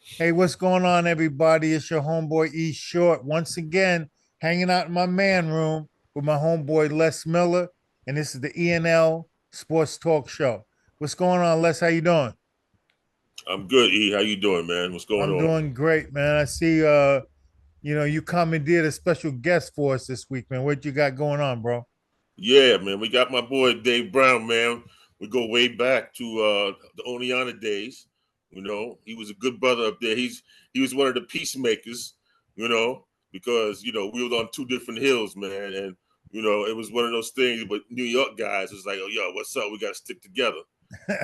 Hey, what's going on, everybody? It's your homeboy E Short once again, hanging out in my man room with my homeboy Les Miller, and this is the ENL Sports Talk Show. What's going on, Les? How you doing? I'm good, E. How you doing, man? What's going I'm on? doing great, man. I see you commandeered a special guest for us this week, man. What you got going on, bro? Yeah, man. We got my boy Dave Brown, man. We go way back to the Oneana days. He was a good brother up there. He was one of the peacemakers, because we were on two different hills, man, and it was one of those things. But New York guys was like, "Oh, yo, what's up? We got to stick together."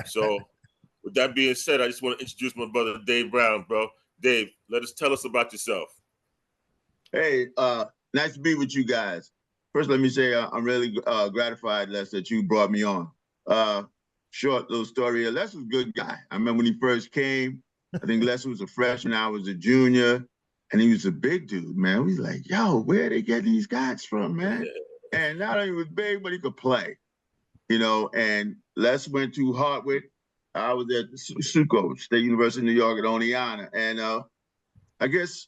So, with that being said, I just want to introduce my brother Dave Brown, bro. Dave, tell us about yourself. Hey, nice to be with you guys. First, let me say I'm really gratified, Les, that you brought me on. Uh, Short little story here. Les was a good guy. I remember when he first came, I think Les was a freshman, I was a junior, and he was a big dude, man. We was like, yo, where are they getting these guys from, man? And not only was big, but he could play, and Les went to Hartwick. I was at SUCO, State University of New York at Oneana. And I guess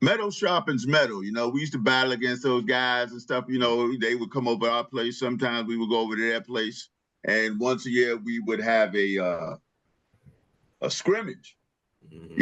metal sharpens metal. We used to battle against those guys and stuff. They would come over our place. Sometimes we would go over to their place. And once a year, we would have a scrimmage, and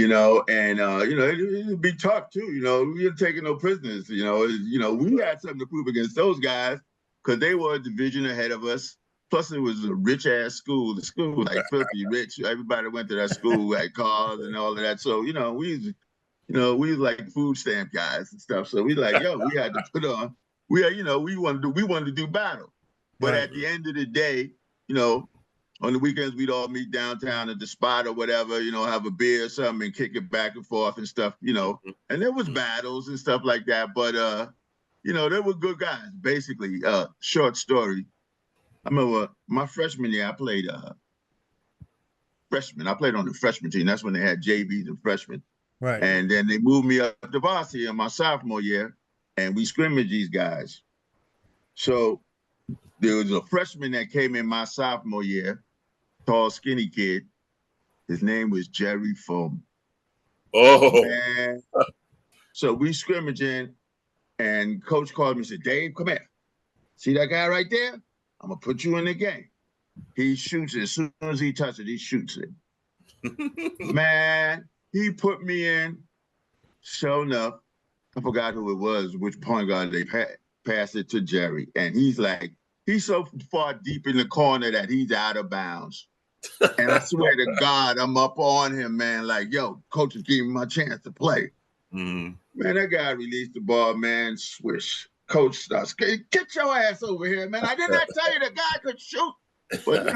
it'd be tough too. We weren't taking no prisoners. We had something to prove against those guys because they were a division ahead of us. Plus, it was a rich ass school. The school was like filthy rich. Everybody went to that school, had cars and all of that. So we was like food stamp guys and stuff. So we like, yo, we had to put on. We wanted to do battle. But Right. at the end of the day, you know, on the weekends we'd all meet downtown at the spot or whatever, have a beer or something and kick it back and forth and stuff. And there was battles and stuff like that. But they were good guys, basically. Short story. I remember my freshman year, I played freshman. I played on the freshman team. That's when they had JVs and freshmen. Right. And then they moved me up to varsity in my sophomore year, and we scrimmaged these guys. So there was a freshman that came in my sophomore year, tall, skinny kid. His name was Jerry Foreman. Oh, Man. So we scrimmaging, and coach called me and said, Dave, come here. See that guy right there? I'm going to put you in the game. He shoots it. As soon as he touches it, he shoots it. Man, he put me in. Sure enough, I forgot who it was, which point guard they passed it to Jerry. And he's so far deep in the corner that he's out of bounds. And I swear to God, I'm up on him, man. Like, yo, coach is giving me my chance to play. Mm-hmm. Man, that guy released the ball, man. Swish. Coach starts, get your ass over here, man. I did not tell you the guy could shoot. But,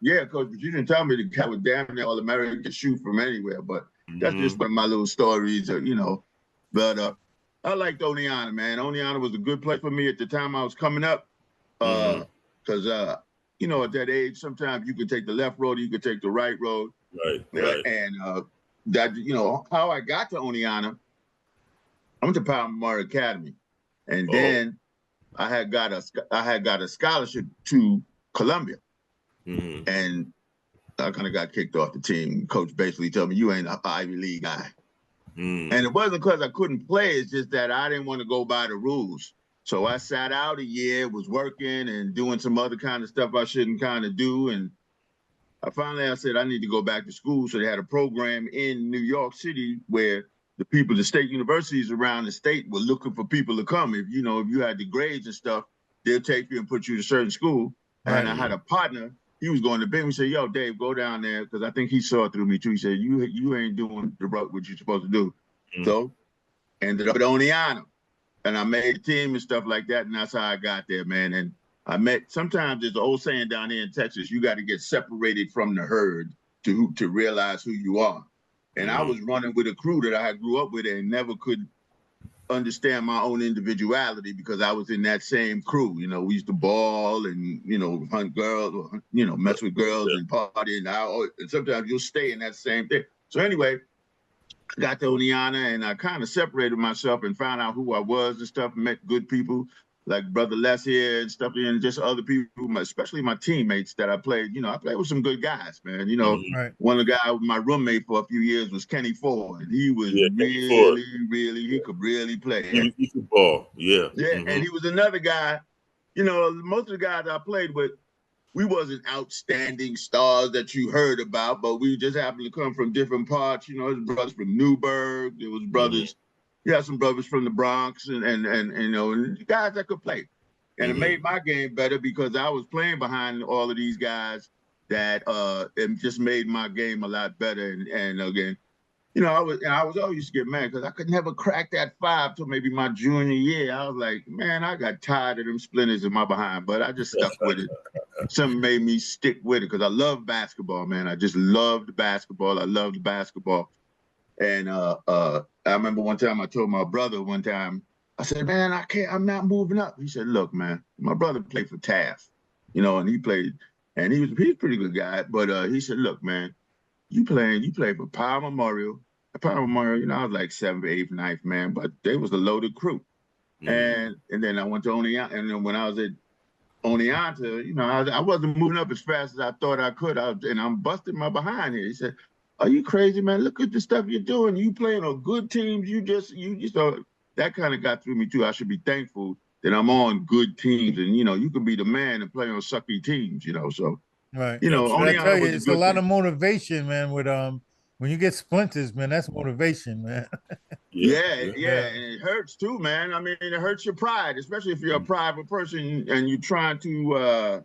yeah, coach, but you didn't tell me the guy was damn near All-American could shoot from anywhere. But that's just one of my little stories, But I liked Oneana, man. Oneana was a good place for me at the time I was coming up. Because, at that age, sometimes you could take the left road, you could take the right road. Right. And how I got to Oneana, I went to Powell Memorial Academy. And then I had got a scholarship to Columbia. Mm-hmm. And I kind of got kicked off the team. Coach basically told me, you ain't an Ivy League guy. Mm-hmm. And it wasn't because I couldn't play. It's just that I didn't want to go by the rules. So I sat out a year, was working and doing some other kind of stuff I shouldn't kind of do. And I said, I need to go back to school. So they had a program in New York City where the state universities around the state were looking for people to come. If you had the grades and stuff, they'll take you and put you to a certain school. Right. And I had a partner. He was going to Bing. He said, yo, Dave, go down there. Because I think he saw it through me too. He said, you ain't doing what you're supposed to do. Mm-hmm. So ended up at Oneana. And I made a team and stuff like that. And that's how I got there, man. And sometimes there's an old saying down here in Texas, you got to get separated from the herd to realize who you are. And I was running with a crew that I grew up with and never could understand my own individuality because I was in that same crew. We used to ball and, hunt girls, mess with girls and party. And sometimes you'll stay in that same thing. So anyway, I got to Oneana and I kind of separated myself and found out who I was and stuff, met good people. like Brother Les here and stuff, and just other people, especially my teammates that I played. You know, I played with some good guys, man. You know, Right. one of the guys, my roommate for a few years was Kenny Ford. He was Yeah, Kenny Ford. really, he could really play. He could ball. Yeah. Yeah, and he was another guy. You know, most of the guys I played with, we wasn't outstanding stars that you heard about, but we just happened to come from different parts. You know, there's brothers from Newburgh, there was brothers, you had some brothers from the Bronx, and you know, and guys that could play. And it made my game better because I was playing behind all of these guys that it just made my game a lot better. And again, you know, I was always used to get mad because I could never crack that 5 till maybe my junior year. I was like, man, I got tired of them splinters in my behind, but I just stuck with it. Something made me stick with it because I love basketball, man. I just loved basketball. I loved basketball. And I remember one time I told my brother one time, I said, man, I'm not moving up. He said, look, man, my brother played for Taft, you know, and he's a pretty good guy. But he said, look, man, you play for Powell Memorial. Powell Memorial, you know, I was like 7th, 8th, 9th, man, but they was a loaded crew. And then I went to Oneonta, and then when I was at Oneonta, you know, I wasn't moving up as fast as I thought I could. And I'm busting my behind here. He said, are you crazy, man? Look at the stuff you're doing. You playing on good teams. You just that kind of got through me too. I should be thankful that I'm on good teams. And, you know, you can be the man and play on sucky teams, you know, so. Right. You know, I tell you, was it's a lot of motivation, man. With when you get splinters, man, that's motivation, man. Yeah, and it hurts too, man. I mean, it hurts your pride, especially if you're a private person and you're trying to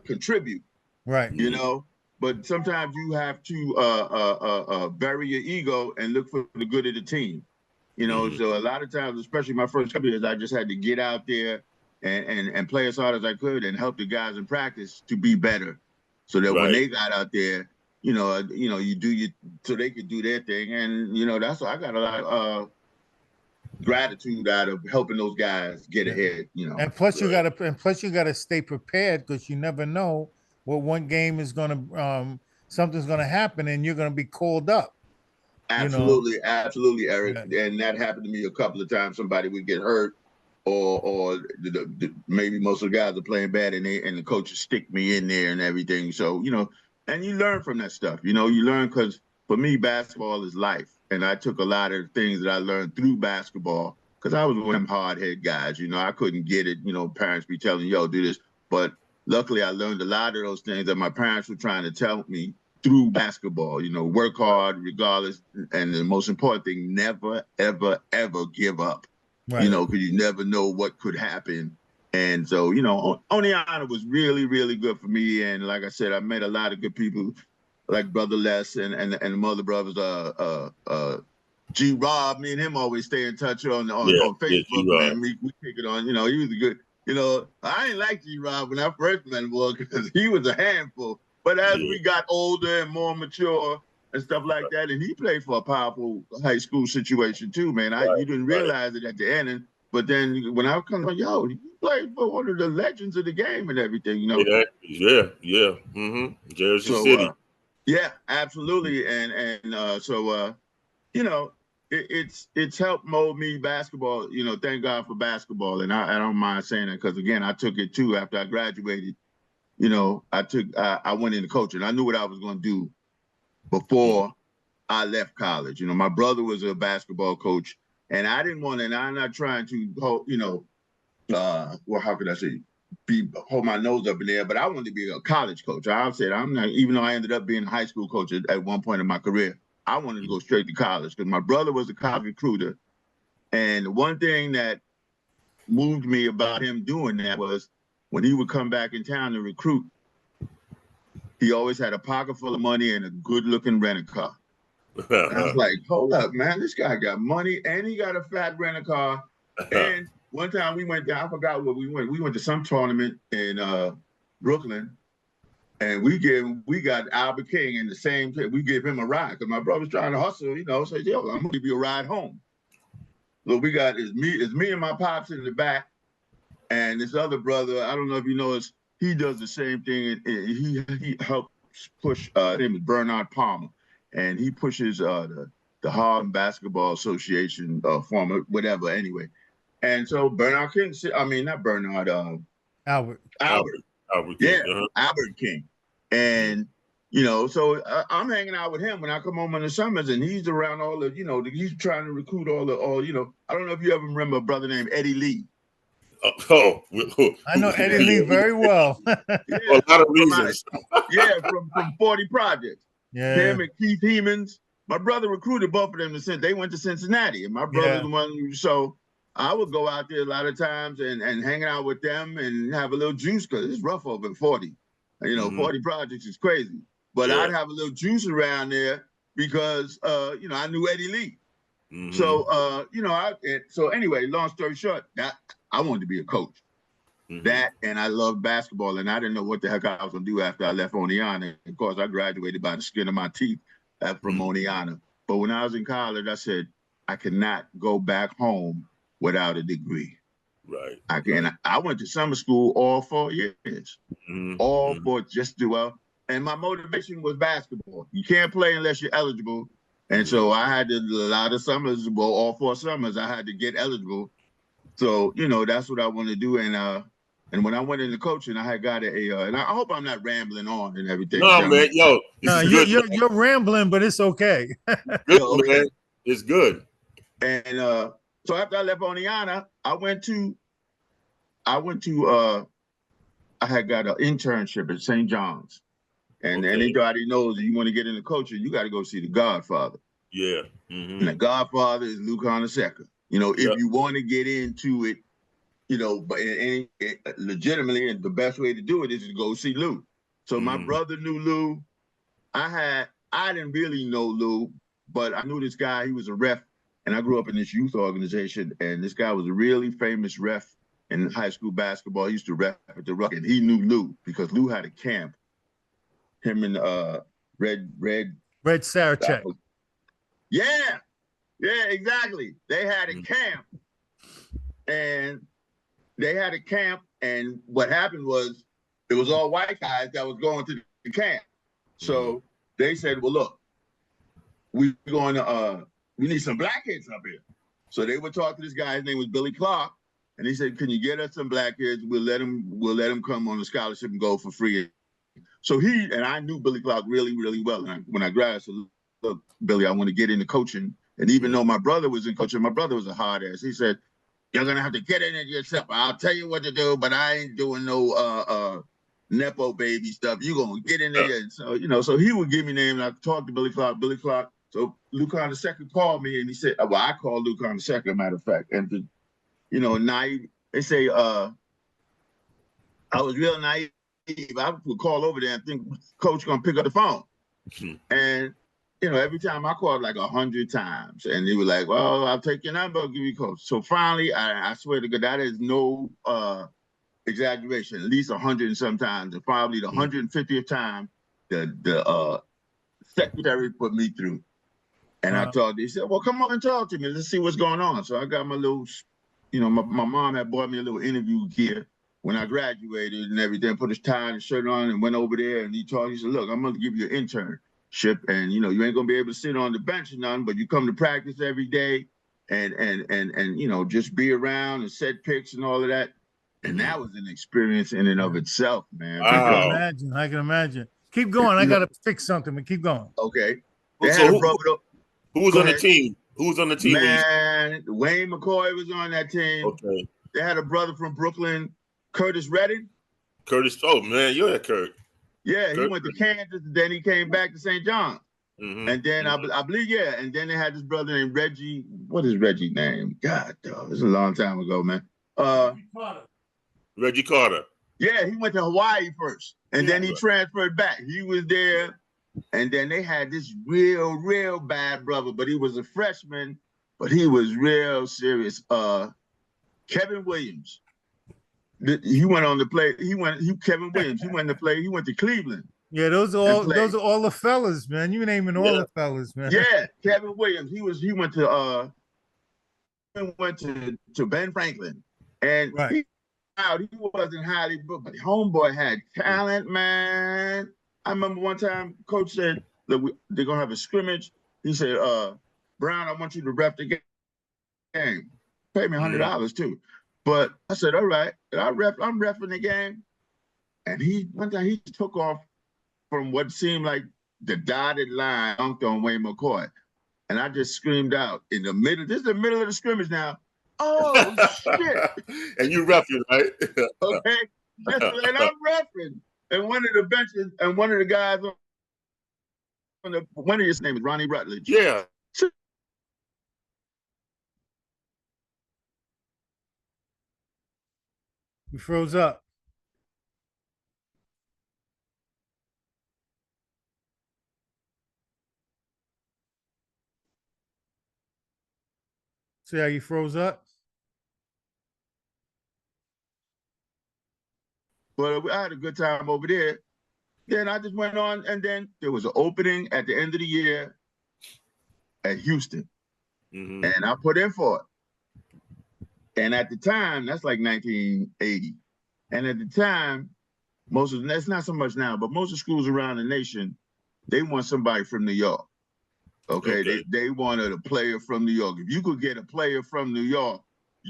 contribute. Right. You know, but sometimes you have to bury your ego and look for the good of the team. You know, so a lot of times, especially my first couple years, I just had to get out there and play as hard as I could and help the guys in practice to be better, so that when they got out there, you know, so they could do their thing. And you know, that's why I got a lot of gratitude out of helping those guys get ahead. You know, and plus you gotta stay prepared because you never know what one game is gonna something's gonna happen and you're gonna be called up. Absolutely, you know? Absolutely, Eric. Yeah. And that happened to me a couple of times. Somebody would get hurt, or maybe most of the guys are playing bad, and the coaches stick me in there and everything. So you know, and you learn from that stuff. You know, you learn because for me, basketball is life, and I took a lot of things that I learned through basketball because I was one of them hard-head guys. You know, I couldn't get it. You know, parents be telling, "Yo, do this," but luckily, I learned a lot of those things that my parents were trying to tell me through basketball. You know, work hard regardless, and the most important thing, never, ever, ever give up. Right. You know, because you never know what could happen. And so, you know, Oneonta was really, really good for me. And like I said, I met a lot of good people, like Brother Les and the other brothers. G Rob, me and him always stay in touch on Facebook. Man, we kick it on. You know, he was a good. You know, I ain't like G Rob when I first met him because he was a handful. But as we got older and more mature and stuff like that, and he played for a powerful high school situation too, man. You didn't realize it at the end, but then when I come, yo, he played for one of the legends of the game and everything, you know. Yeah. Jersey City. Yeah, absolutely, and so you know, it's helped mold me basketball. You know, thank God for basketball, and I don't mind saying that because again, I took it too after I graduated. You know, I went into coaching. I knew what I was going to do before I left college. You know, my brother was a basketball coach, and I didn't want to. And I'm not trying to, you know, well, how could I say, hold my nose up in there? But I wanted to be a college coach. I said I'm not. Even though I ended up being a high school coach at one point in my career, I wanted to go straight to college because my brother was a college recruiter. And one thing that moved me about him doing that was, when he would come back in town to recruit, he always had a pocket full of money and a good-looking rent-a-car. I was like, hold up, man, this guy got money and he got a fat rent-a-car. And one time we went down, I forgot where we went. We went to some tournament in Brooklyn, and we got Albert King in the same place. We gave him a ride because my brother was trying to hustle, you know, so yo, I'm gonna give you a ride home. So we got it's me and my pops in the back. And this other brother, I don't know if you know, he does the same thing. He helps push. His name is Bernard Palmer, and he pushes the Harlem Basketball Association former whatever. Anyway, And so Bernard King, I mean, not Bernard, Albert. Albert. Albert Yeah, King. Albert King. And, so I'm hanging out with him when I come home in the summers, and he's around all the, he's trying to recruit all, I don't know if you ever remember a brother named Eddie Lee. I know Eddie Lee very well. Yeah, for a lot of reasons. From 40 Projects. Yeah. Him and Keith Hemans. My brother recruited both of them they went to Cincinnati. And my brother's the one, so I would go out there a lot of times and hang out with them and have a little juice because it's rough over 40. 40 Projects is crazy. But I'd have a little juice around there because, I knew Eddie Lee. So, so anyway, long story short, I wanted to be a coach. That, and I loved basketball, and I didn't know what the heck I was going to do after I left Oneonta. Of course, I graduated by the skin of my teeth from Oneonta. But when I was in college, I said, I cannot go back home without a degree. Right. I went to summer school all 4 years. All 4, just do well. And my motivation was basketball. You can't play unless you're eligible. And so I had to, a lot of summers, well, all 4 summers, I had to get eligible. So, that's what I want to do. And when I went into coaching, I had got and I hope I'm not rambling on and everything. No, man, yo, no, you're rambling, but it's okay. Good, man. It's good. And so after I left Oneonta, I had got an internship at St. John's. And anybody knows if you want to get into coaching, you got to go see The Godfather. Yeah. And The Godfather is Lou Carnesecca. If you want to get into it, but legitimately, and the best way to do it is to go see Lou. So my brother knew Lou. I didn't really know Lou, but I knew this guy. He was a ref, and I grew up in this youth organization, and this guy was a really famous ref in high school basketball. He used to ref at the Ruck, and he knew Lou because Lou had a camp. Him and Red Sarachek. Yeah, exactly. They had a camp, and what happened was it was all white guys that was going to the camp. So they said, "Well, look, we need some black kids up here." So they would talk to this guy. His name was Billy Clark, and he said, "Can you get us some black kids? We'll let them come on a scholarship and go for free." So I knew Billy Clark really, really well. And when I graduated, I said, "Look, Billy, I want to get into coaching." And even though my brother was in coaching, my brother was a hard ass. He said, "You're gonna have to get in it yourself. I'll tell you what to do, but I ain't doing no nepo baby stuff. You gonna get in there." And so so he would give me names. I talked to Billy Clark. So Lou Carnesecca called me and he said, well, I called Lou Carnesecca, matter of fact, and naive. They say I was real naive. I would call over there and think coach gonna pick up the phone. And every time I called like 100 times, and he was like, "Well, I'll take your number, I'll give you coach." So finally, I swear to God, that is no exaggeration. At least 100 and some times, and probably the 150th time, the secretary put me through. And I talked. He said, "Well, come on and talk to me. Let's see what's going on." So I got my little, my mom had bought me a little interview gear when I graduated and everything. Put his tie and shirt on and went over there. And he talked. He said, "Look, I'm gonna give you an internship, and you ain't gonna be able to sit on the bench or nothing, but you come to practice every day, and just be around and set picks and all of that." And that was an experience in and of itself, man. Wow. I can imagine. Keep going. I gotta fix something, but keep going. Okay. Who was on the team? Who was on the team? Man, Wayne McCoy was on that team. Okay. They had a brother from Brooklyn, Curtis Redding. Curtis, oh man, you're at Kurt. Yeah, he went to Kansas, and then he came back to St. John's. And then I believe, and then they had this brother named Reggie. What is Reggie's name? God, dog, this is a long time ago, man. Reggie Carter. Yeah, he went to Hawaii first, and then he transferred back. He was there, and then they had this real bad brother, but he was a freshman, but he was real serious. Kevin Williams. He went on to play. Kevin Williams. He went to play. He went to Cleveland. Yeah, those are all the fellas, man. You naming all the fellas, man. Yeah, Kevin Williams. He went to Ben Franklin, and he wasn't highly booked, but homeboy had talent, man. I remember one time coach said, "Look, they're gonna have a scrimmage." He said, "Brown, I want you to ref the game." Pay me $100 too. But I said, all right. And I'm reffing the game. And one time he took off from what seemed like the dotted line, dunked on Wayne McCoy. And I just screamed out in the middle. This is the middle of the scrimmage now. Oh, shit. And you reffing, right? Okay. And I'm reffing. And one of the benches, and one of the guys one of his name is Ronnie Rutledge. Yeah. You froze up. See how you froze up? But I had a good time over there. Then I just went on, and then there was an opening at the end of the year at Houston. Mm-hmm. And I put in for it. And at the time, that's like 1980. And at the time, that's not so much now, but most of the schools around the nation, they want somebody from New York. Okay. They wanted a player from New York. If you could get a player from New York,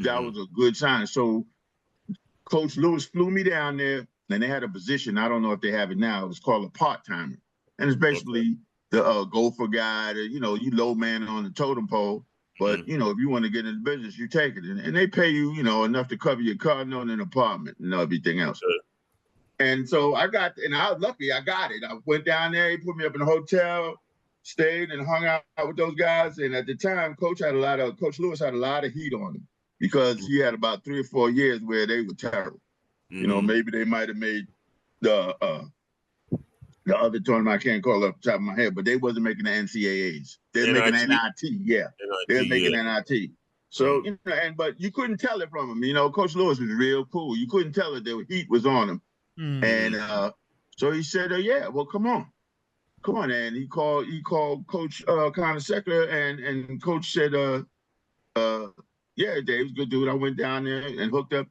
that was a good sign. So Coach Lewis flew me down there, and they had a position. I don't know if they have it now. It was called a part-timer. And it's basically the gopher guy, you low man on the totem pole. But, if you want to get into business, you take it. And they pay you, enough to cover your car, and an apartment and everything else. And so I was lucky I got it. I went down there, he put me up in a hotel, stayed and hung out with those guys. And at the time, Coach Lewis had a lot of heat on him because he had about 3 or 4 years where they were terrible. Maybe they might have made the other tournament, I can't call it off the top of my head, but they wasn't making the NCAAs. They're making NIT, yeah. They're making NIT. So, but you couldn't tell it from him. Coach Lewis was real cool. You couldn't tell it, the heat was on him. And so he said, yeah, well, come on. And he called Coach Connor Seckler, and Coach said, yeah, Dave's a good dude. I went down there and hooked up,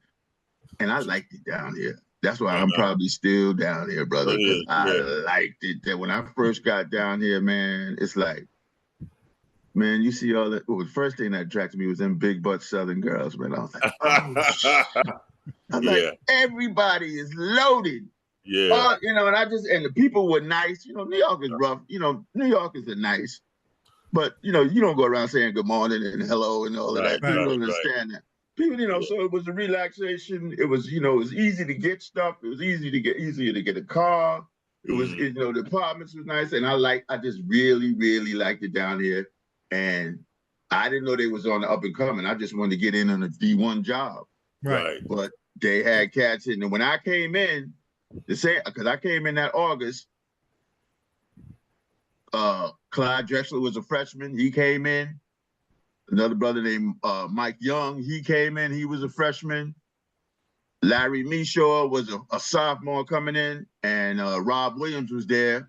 and I liked it down here. That's why I'm probably still down here, brother, because I liked it. That when I first got down here, man, it's like, man, you see all that. Well, the first thing that attracted me was them big butt Southern girls, man. I was like, oh, shit. I'm like, everybody is loaded. Yeah. And the people were nice. New York is rough. New Yorkers are nice. But, you don't go around saying good morning and hello and all of that. People don't understand that. People, so it was a relaxation. It was, it was easy to get stuff. It was easier to get a car. It was, the apartments was nice. And I just really, really liked it down here. And I didn't know they was on the up and coming. I just wanted to get in on a D1 job. Right. But they had cats in. And when I came in, because I came in that August, Clyde Drexler was a freshman. He came in. Another brother named Mike Young, he came in. He was a freshman. Larry Mishaw was a sophomore coming in. And Rob Williams was there,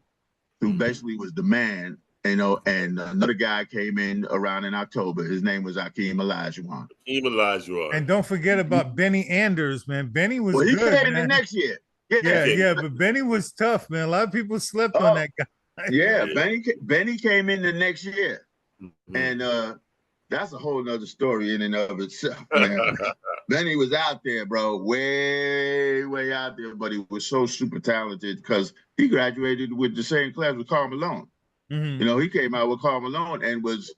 who basically was the man. And another guy came in around in October. His name was Akeem Olajuwon. And don't forget about Benny Anders, man. Benny was good. He came in man. the next year. Yeah, but Benny was tough, man. A lot of people slept on that guy. Yeah, Benny came in the next year. And that's a whole nother story in and of itself, man. Benny was out there, bro, way, way out there, but he was so super talented because he graduated with the same class with Karl Malone. He came out with Karl Malone and was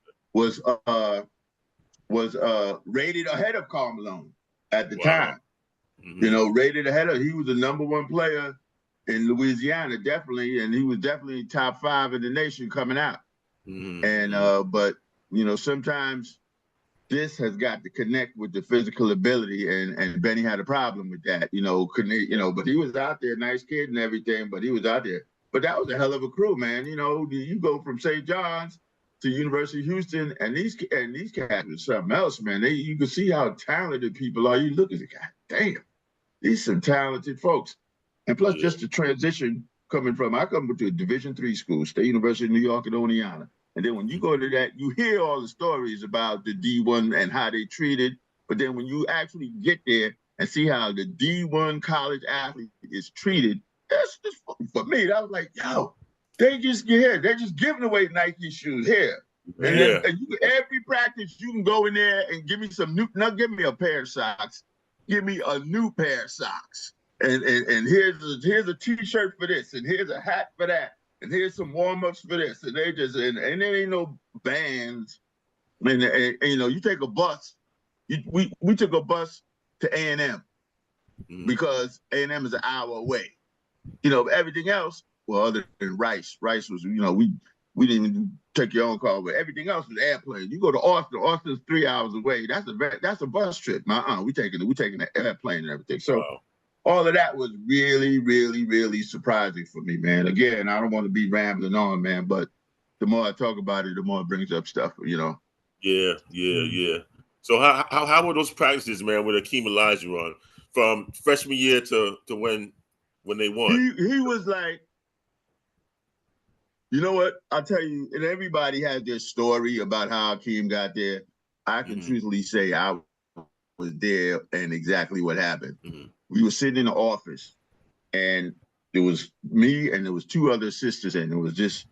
rated ahead of Karl Malone at the time. Rated ahead of. He was the #1 player in Louisiana, definitely, and he was definitely top 5 in the nation coming out. And but sometimes this has got to connect with the physical ability, and Benny had a problem with that. But he was out there, nice kid and everything, but he was out there. But that was a hell of a crew, man. You go from St. John's to University of Houston, and these cats was something else, man. You can see how talented people are. You look at it, God damn, these some talented folks. And plus, just the transition coming from, I come to a Division III school, State University of New York at Oneonta. And then when you go to that, you hear all the stories about the D1 and how they treated. But then when you actually get there and see how the D1 college athlete is treated, that's just for me. I was like, yo, they're just giving away Nike shoes here. And, Yeah. every practice you can go in there and give me some new, not give me a pair of socks, give me a new pair of socks. And here's a t-shirt for this, and here's a hat for that, and here's some warm-ups for this. And they just and there ain't no bands. And you know, you take a bus. We took a bus to A&M because A&M is an hour away. You know, everything else, well, other than Rice was, you know, we didn't even take your own car, but everything else was airplane. You go to Austin, Austin's 3 hours away. That's a bus trip. We taking the airplane and everything. So all of that was really, really, really surprising for me, man. Again, I don't want to be rambling on, man, but the more I talk about it, the more it brings up stuff, you know. Yeah. So how were those practices, man, with Akeem Olajuwon from freshman year to when they won? He was like, you know what? I'll tell you, and everybody has their story about how Akeem got there. I can truthfully say I was there and exactly what happened. We were sitting in the office, and there was me and there was two other sisters, and it was just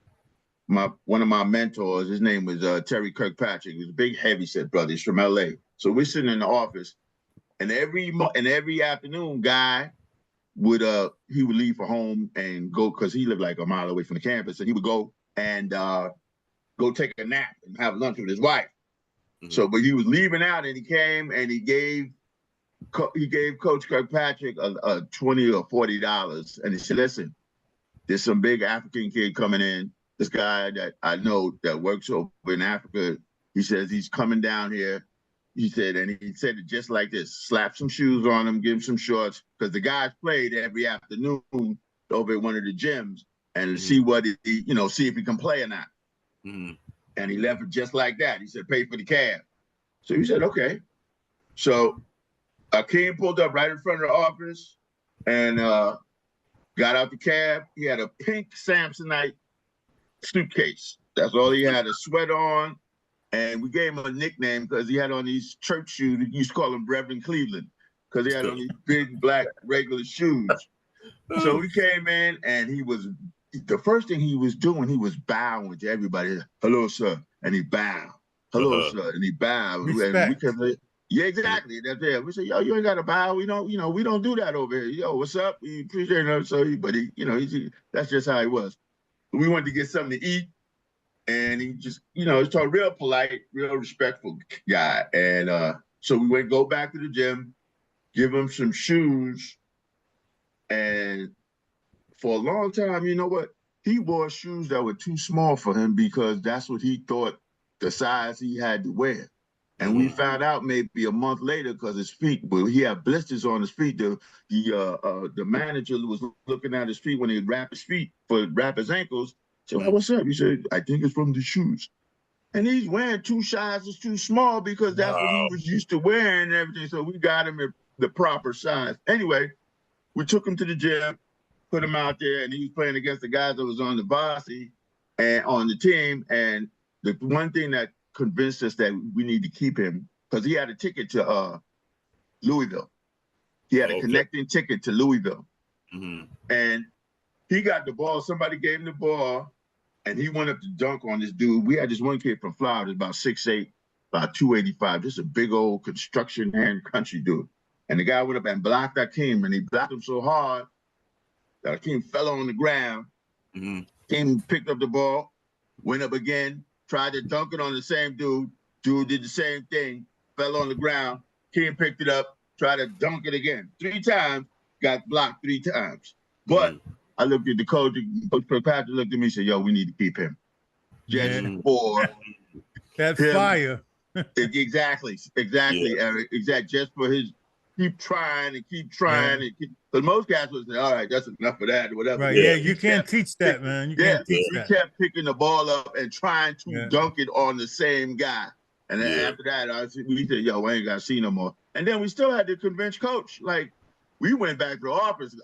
one of my mentors. His name was Terry Kirkpatrick. He was a big heavyset brother. He's from LA. So we're sitting in the office, and every afternoon, Guy would he would leave for home and go, because he lived like a mile away from the campus, and he would go and go take a nap and have lunch with his wife. So, but he was leaving out, and he came and he gave Coach Kirkpatrick a $20 or $40, and he said, "Listen, there's some big African kid coming in. This guy that I know that works over in Africa, he says he's coming down here." He said, and he said it just like this: slap some shoes on him, give him some shorts, because the guys played every afternoon over at one of the gyms, and see what see if he can play or not. And he left it just like that. He said, "Pay for the cab." So he said, "Okay." So Akeem pulled up right in front of the office and got out the cab. He had a pink Samsonite suitcase. That's all he had, a sweater on. And we gave him a nickname because he had on these church shoes. We used to call him Reverend Cleveland because he had on these big black regular shoes. So we came in, and the first thing he was doing, he was bowing to everybody. "Hello, sir." And he bowed. "Hello, sir." And he bowed. Respect. And we kept, yeah, exactly. That's it. We said, "Yo, you ain't got to bow. We don't do that over here. Yo, what's up? We appreciate it." So but that's just how he was. We wanted to get something to eat. And he just, he's a real polite, real respectful guy. And so we go back to the gym, give him some shoes. And for a long time, you know what? He wore shoes that were too small for him because that's what he thought the size he had to wear. And we found out maybe a month later, because his feet, he had blisters on his feet. The manager was looking at his feet when he wrapped his feet for wrap his ankles. So, "What's up?" He said, "I think it's from the shoes." And he's wearing two sizes too small because that's what he was used to wearing and everything. So we got him the proper size. Anyway, we took him to the gym, put him out there, and he was playing against the guys that was on the varsity and on the team. And the one thing that convinced us that we need to keep him, because he had a ticket to Louisville. He had a connecting ticket to Louisville. And he got the ball. Somebody gave him the ball. And he went up to dunk on this dude. We had this one kid from Florida, about 6'8", about 285, just a big old construction hand country dude. And the guy went up and blocked Akeem, and he blocked him so hard that Akeem fell on the ground. Akeem picked up the ball, went up again, tried to dunk it on the same dude. Dude did the same thing, fell on the ground. Akeem picked it up, tried to dunk it again. 3 times, got blocked 3 times. But I looked at the coach. Coach Kirkpatrick looked at me and said, "Yo, we need to keep him." Just for that him. Fire. Exactly, Eric. Exactly. Just for his keep trying. Because most guys would say, "All right, that's enough of that," or whatever. Right. Yeah, you can't teach that, man. You can't teach that. He kept picking the ball up and trying to dunk it on the same guy. And then after that, we said, "Yo, we ain't got to see no more." And then we still had to convince coach. Like, we went back to the office,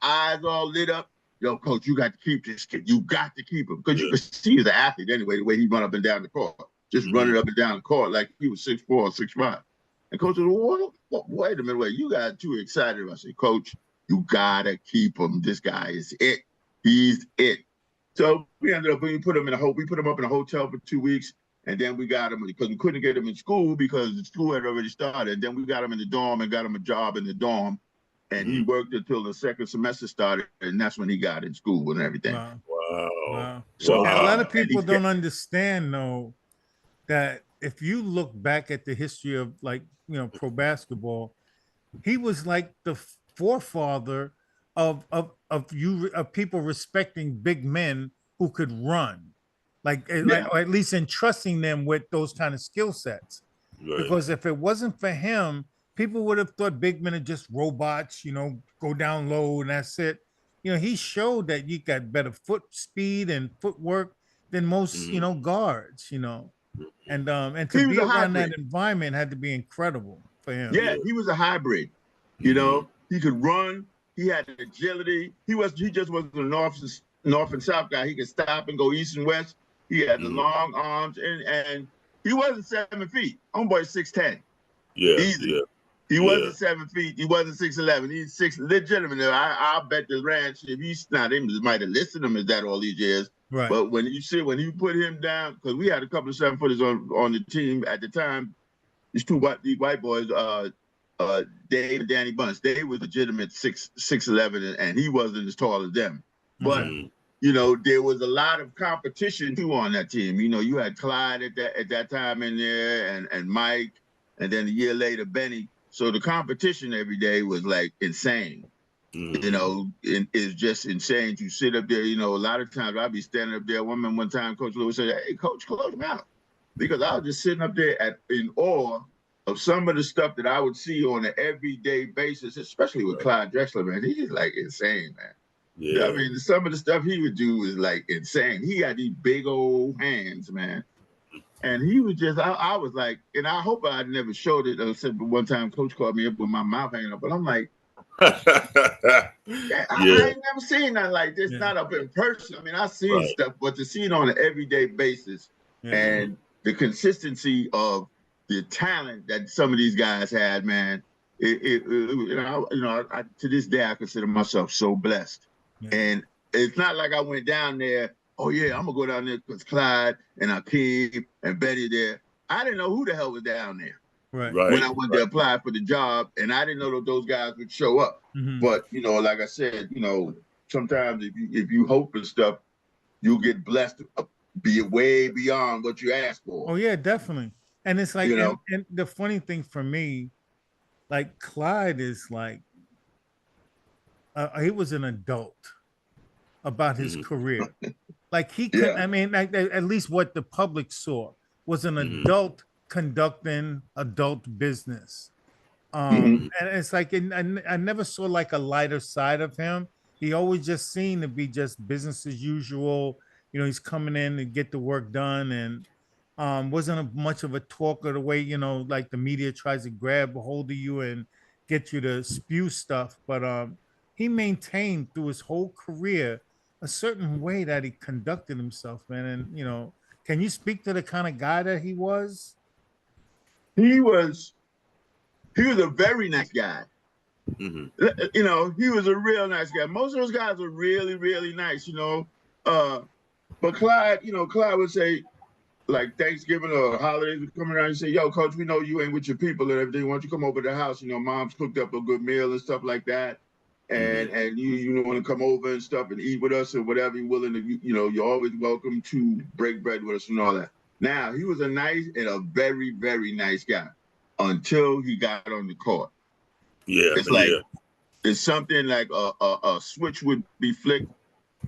eyes all lit up. "Yo, coach, you got to keep this kid. You got to keep him." Because you could see he's an athlete anyway, the way he run up and down the court. Just running up and down the court like he was 6'4", 6'5". And coach said, "Wait a minute, you got too excited." I said, "Coach, you got to keep him. This guy is it. He's it." So we ended up, we put him up in a hotel for 2 weeks. And then we got him because we couldn't get him in school because the school had already started. Then we got him in the dorm and got him a job in the dorm. And he worked until the second semester started, and that's when he got in school and everything. Wow. Wow. Wow. So And a lot of and people he don't understand though that if you look back at the history of like, you know, pro basketball, he was like the forefather of people respecting big men who could run, like, or at least entrusting them with those kind of skill sets. Right. Because if it wasn't for him, people would have thought big men are just robots, you know, go down low and that's it. You know, he showed that you got better foot speed and footwork than most, you know, guards, you know. And to he was be a around that hybrid. environment had to be incredible for him. Yeah, he was a hybrid. You know, he could run. He had agility. He just wasn't a north and south guy. He could stop and go east and west. He had the long arms, and he wasn't 7 feet. Homeboy 6'10". Yeah, Easy. yeah. He wasn't 7 feet. He wasn't 6'11". He's six legitimate. I'll bet the ranch, if he's not him, might have listed him as that all these years. Right. But when you put him down, because we had a couple of 7-footers on the team at the time, these white boys, Dave and Danny Bunch, they were legitimate 6'11", and he wasn't as tall as them. But you know, there was a lot of competition too on that team. You know, you had Clyde at that time in there, and Mike, and then a year later Benny. So the competition every day was like insane. You know, it's just insane to sit up there. You know, a lot of times I'd be standing up there. One time, Coach Lewis said, "Hey, Coach, close him out," because I was just sitting up there in awe of some of the stuff that I would see on an everyday basis, especially with Clyde Drexler, man. He's like insane, man. Yeah. I mean, some of the stuff he would do is like insane. He had these big old hands, man. And he was just, I was like, and I hope I never showed it. I said, but one time Coach called me up with my mouth hanging up, but I'm like, I ain't never seen nothing like this, not up in person. I mean, I've seen stuff, but to see it on an everyday basis and the consistency of the talent that some of these guys had, man, I, to this day, I consider myself so blessed. And it's not like I went down there, oh yeah, I'm gonna go down there because Clyde and Akeem and Betty there. I didn't know who the hell was down there when I went to apply for the job, and I didn't know that those guys would show up. But you know, like I said, you know, sometimes if you hope for stuff, you'll get blessed, be way beyond what you ask for. Oh yeah, definitely. And it's like, you know, and the funny thing for me, like Clyde is like, he was an adult about his career. Like he could, I mean, like, at least what the public saw was an adult conducting adult business. And it's like, I never saw like a lighter side of him. He always just seemed to be just business as usual. You know, he's coming in to get the work done, and wasn't much of a talker the way, you know, like the media tries to grab a hold of you and get you to spew stuff. But he maintained through his whole career a certain way that he conducted himself, man. And you know, can you speak to the kind of guy that he was? He was a very nice guy. You know, he was a real nice guy. Most of those guys are really, really nice, you know. But Clyde, you know, Clyde would say, like Thanksgiving or holidays would come around and say, "Yo, Coach, we know you ain't with your people and everything. Why don't you come over to the house? You know, Mom's cooked up a good meal and stuff like that. And you want to come over and stuff and eat with us or whatever you're willing to, you know, you're always welcome to break bread with us and all that." Now, he was a nice and a very, very nice guy until he got on the court. It's like, it's something like a switch would be flicked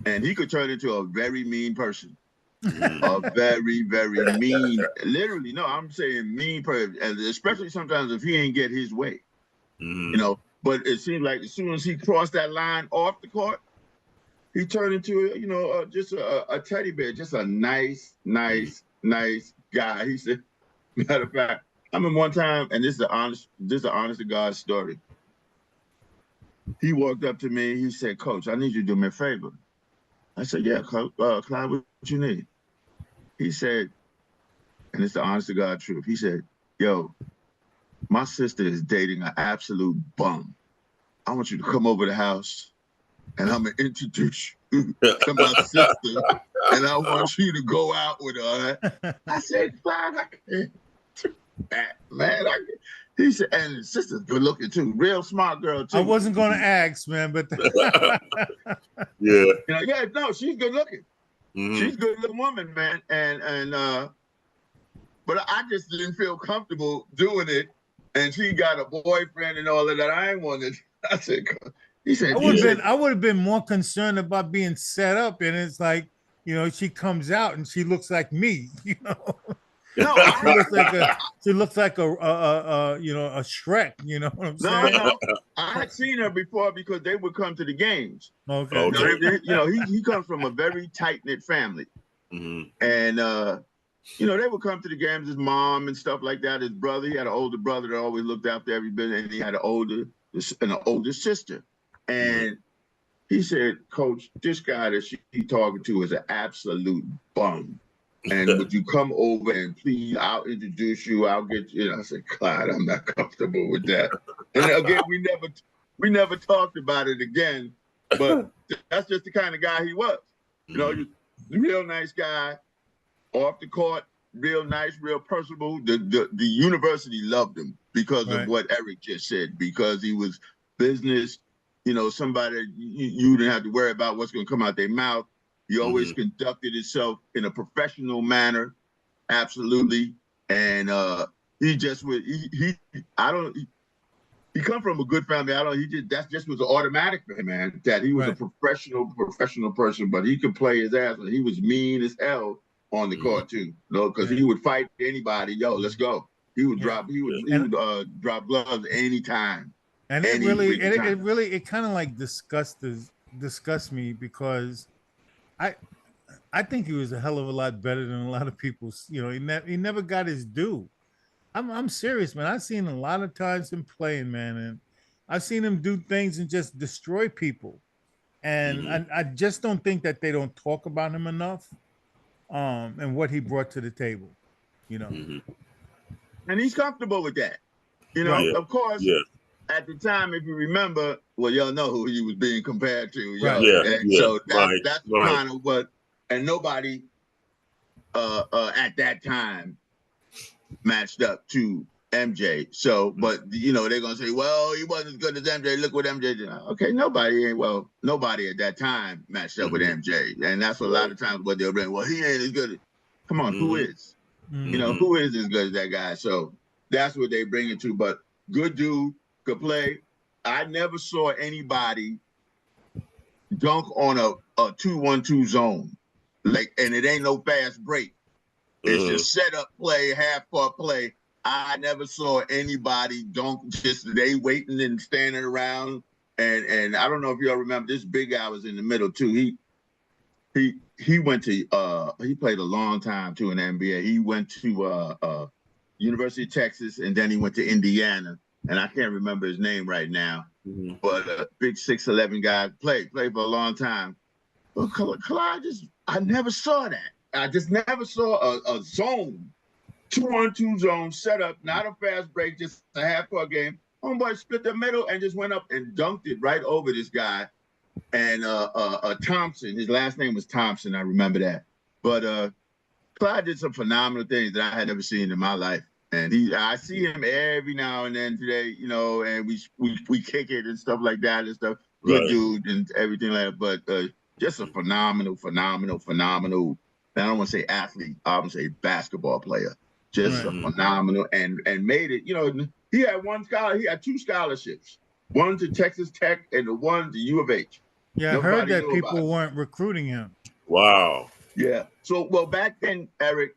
and he could turn into a very mean person. A very, very mean, literally, no, I'm saying mean person, especially sometimes if he ain't get his way, you know. But it seemed like as soon as he crossed that line off the court, he turned into, you know, just a teddy bear, just a nice guy. He said, matter of fact, I remember one time, and this is the honest to God story. He walked up to me, he said, "Coach, I need you to do me a favor." I said, "Yeah, Coach, Clyde, what you need?" He said, and it's the honest to God truth. He said, "Yo, my sister is dating an absolute bum. I want you to come over the house and I'm gonna introduce you to my sister, and I want you to go out with her. I said, Clyde, I can't do that, man. He said, and his sister's good looking too, real smart girl too. I wasn't going to ask, man, but Yeah. Yeah, no, she's good looking. Mhm. She's a good little woman, man. But I just didn't feel comfortable doing it. And she got a boyfriend and all of that. I ain't wanted. I said, he said, I would have been more concerned about being set up, and it's like, she comes out and she looks like me, no, she looks like a Shrek, you know what I'm saying? no. I had seen her before because they would come to the games. Okay. He comes from a very tight-knit family. Mhm. And they would come to the games, his mom and stuff like that. His brother, he had an older brother that always looked after everybody, and he had an older sister. And he said, Coach, this guy that he's talking to is an absolute bum. And would you come over and please, I'll introduce you, I'll get you. And I said, Clyde, I'm not comfortable with that. And again, we never talked about it again, but that's just the kind of guy he was. Real nice guy, off the court, real nice, real personable. The university loved him because of what Eric just said, because he was business, somebody you didn't have to worry about what's going to come out their mouth. He always conducted himself in a professional manner, absolutely. And he just would. He come from a good family. That just was automatic for him, man. That he was a professional person, but he could play his ass. And he was mean as hell on the court too, because he would fight anybody. Yo, let's go. He would drop. He would drop gloves anytime. And it kind of like disgusts me because I think he was a hell of a lot better than a lot of people. He never got his due. I'm serious, man. I've seen a lot of times him playing, man, and I've seen him do things and just destroy people. And I just don't think that they don't talk about him enough, and what he brought to the table, And he's comfortable with that. Of course. Yeah. At the time, if you remember, well, y'all know who he was being compared to. So that's kind of what, and nobody at that time matched up to MJ. So, but they're gonna say, well, he wasn't as good as MJ. Look what MJ did. Okay, nobody at that time matched up with MJ, and that's a lot of times what they'll bring. Well, he ain't as good. Come on, who is? Who is as good as that guy? So that's what they bring it to. But good dude, could play. I never saw anybody dunk on a 2-1-2 zone, and it ain't no fast break. It's just set up play, half court play. I never saw anybody dunk just they waiting and standing around. And I don't know if y'all remember, this big guy was in the middle too. He went to he played a long time too in the NBA. He went to University of Texas, and then he went to Indiana. And I can't remember his name right now, but a big 6'11" guy played for a long time. But Clyde, I never saw that. I just never saw a zone, 2-1-2 zone set up, not a fast break, just a half-court game. Homeboy split the middle and just went up and dunked it right over this guy. And Thompson, his last name was Thompson, I remember that. But Clyde did some phenomenal things that I had never seen in my life. And I see him every now and then today, and we kick it and stuff like that and stuff. Good dude and everything like that. But just a phenomenal. I don't want to say athlete. I want to say basketball player. Just a phenomenal and made it. He had 2 scholarships. One to Texas Tech and the one to U of H. Yeah, I heard that people weren't recruiting him. Wow. Yeah. So, well, back then, Eric,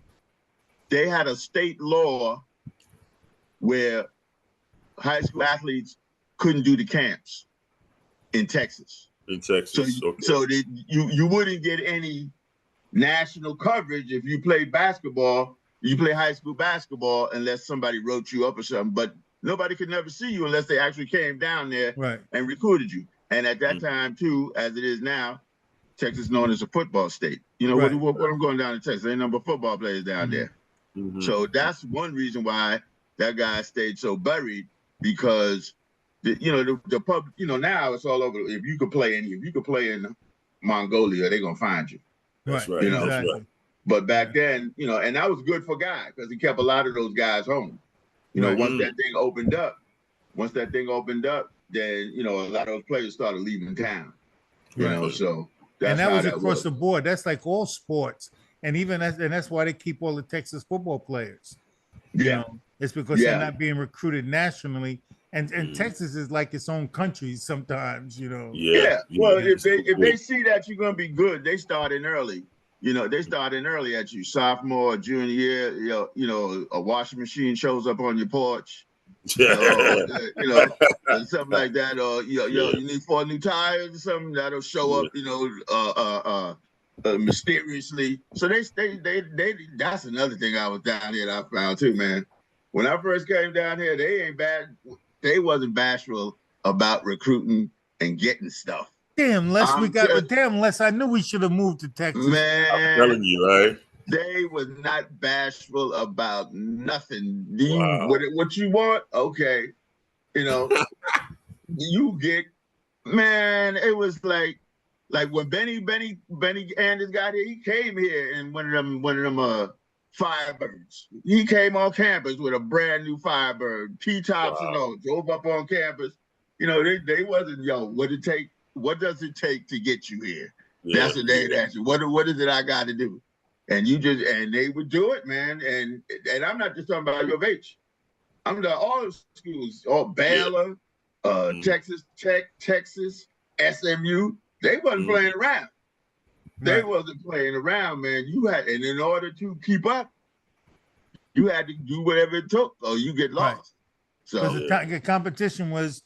they had a state law where high school athletes couldn't do the camps in Texas. So you wouldn't get any national coverage if you played basketball. You play high school basketball unless somebody wrote you up or something. But nobody could never see you unless they actually came down there and recruited you. And at that time, too, as it is now, Texas is known as a football state. What I'm going down to Texas, there ain't number of football players down there. So that's one reason why that guy stayed so buried, because the pub, now it's all over. If you could play in Mongolia, they're gonna find you. That's Right, right. That's exactly. right. But back then, and that was good for Guy because he kept a lot of those guys home. Right. Once that thing opened up, then a lot of those players started leaving town. Right. So that's And that how was that across was. the board. That's like all sports, and that's why they keep all the Texas football players. Yeah. It's because they're Yeah. not being recruited nationally, and Mhm. Texas is like its own country sometimes. Yeah. Well, Yeah. if they see that you're gonna be good, they start in early. They start in early at you, sophomore, or junior year. A washing machine shows up on your porch. Something like that, or you need 4 new tires or something that'll show up, mysteriously. So they that's another thing I was down here that I found too, man. When I first came down here, they wasn't bashful about recruiting and getting stuff. Damn, Les, I knew we should have moved to Texas. Man, I'm telling you, right? they was not bashful about nothing. Wow. What you want? Okay. You get, man, it was like when Benny Anders got here, he came here in one of them Firebirds. He came on campus with a brand new Firebird, T-tops and all, drove up on campus. They wasn't, what does it take to get you here? Yeah. That's what they'd ask you. What is it I got to do? And they would do it, man. And I'm not just talking about U of H. I'm talking all the schools, all Baylor, Texas Tech, Texas, SMU. They wasn't playing around. They wasn't playing around, man. And in order to keep up, you had to do whatever it took, or you get lost. Right. So the competition was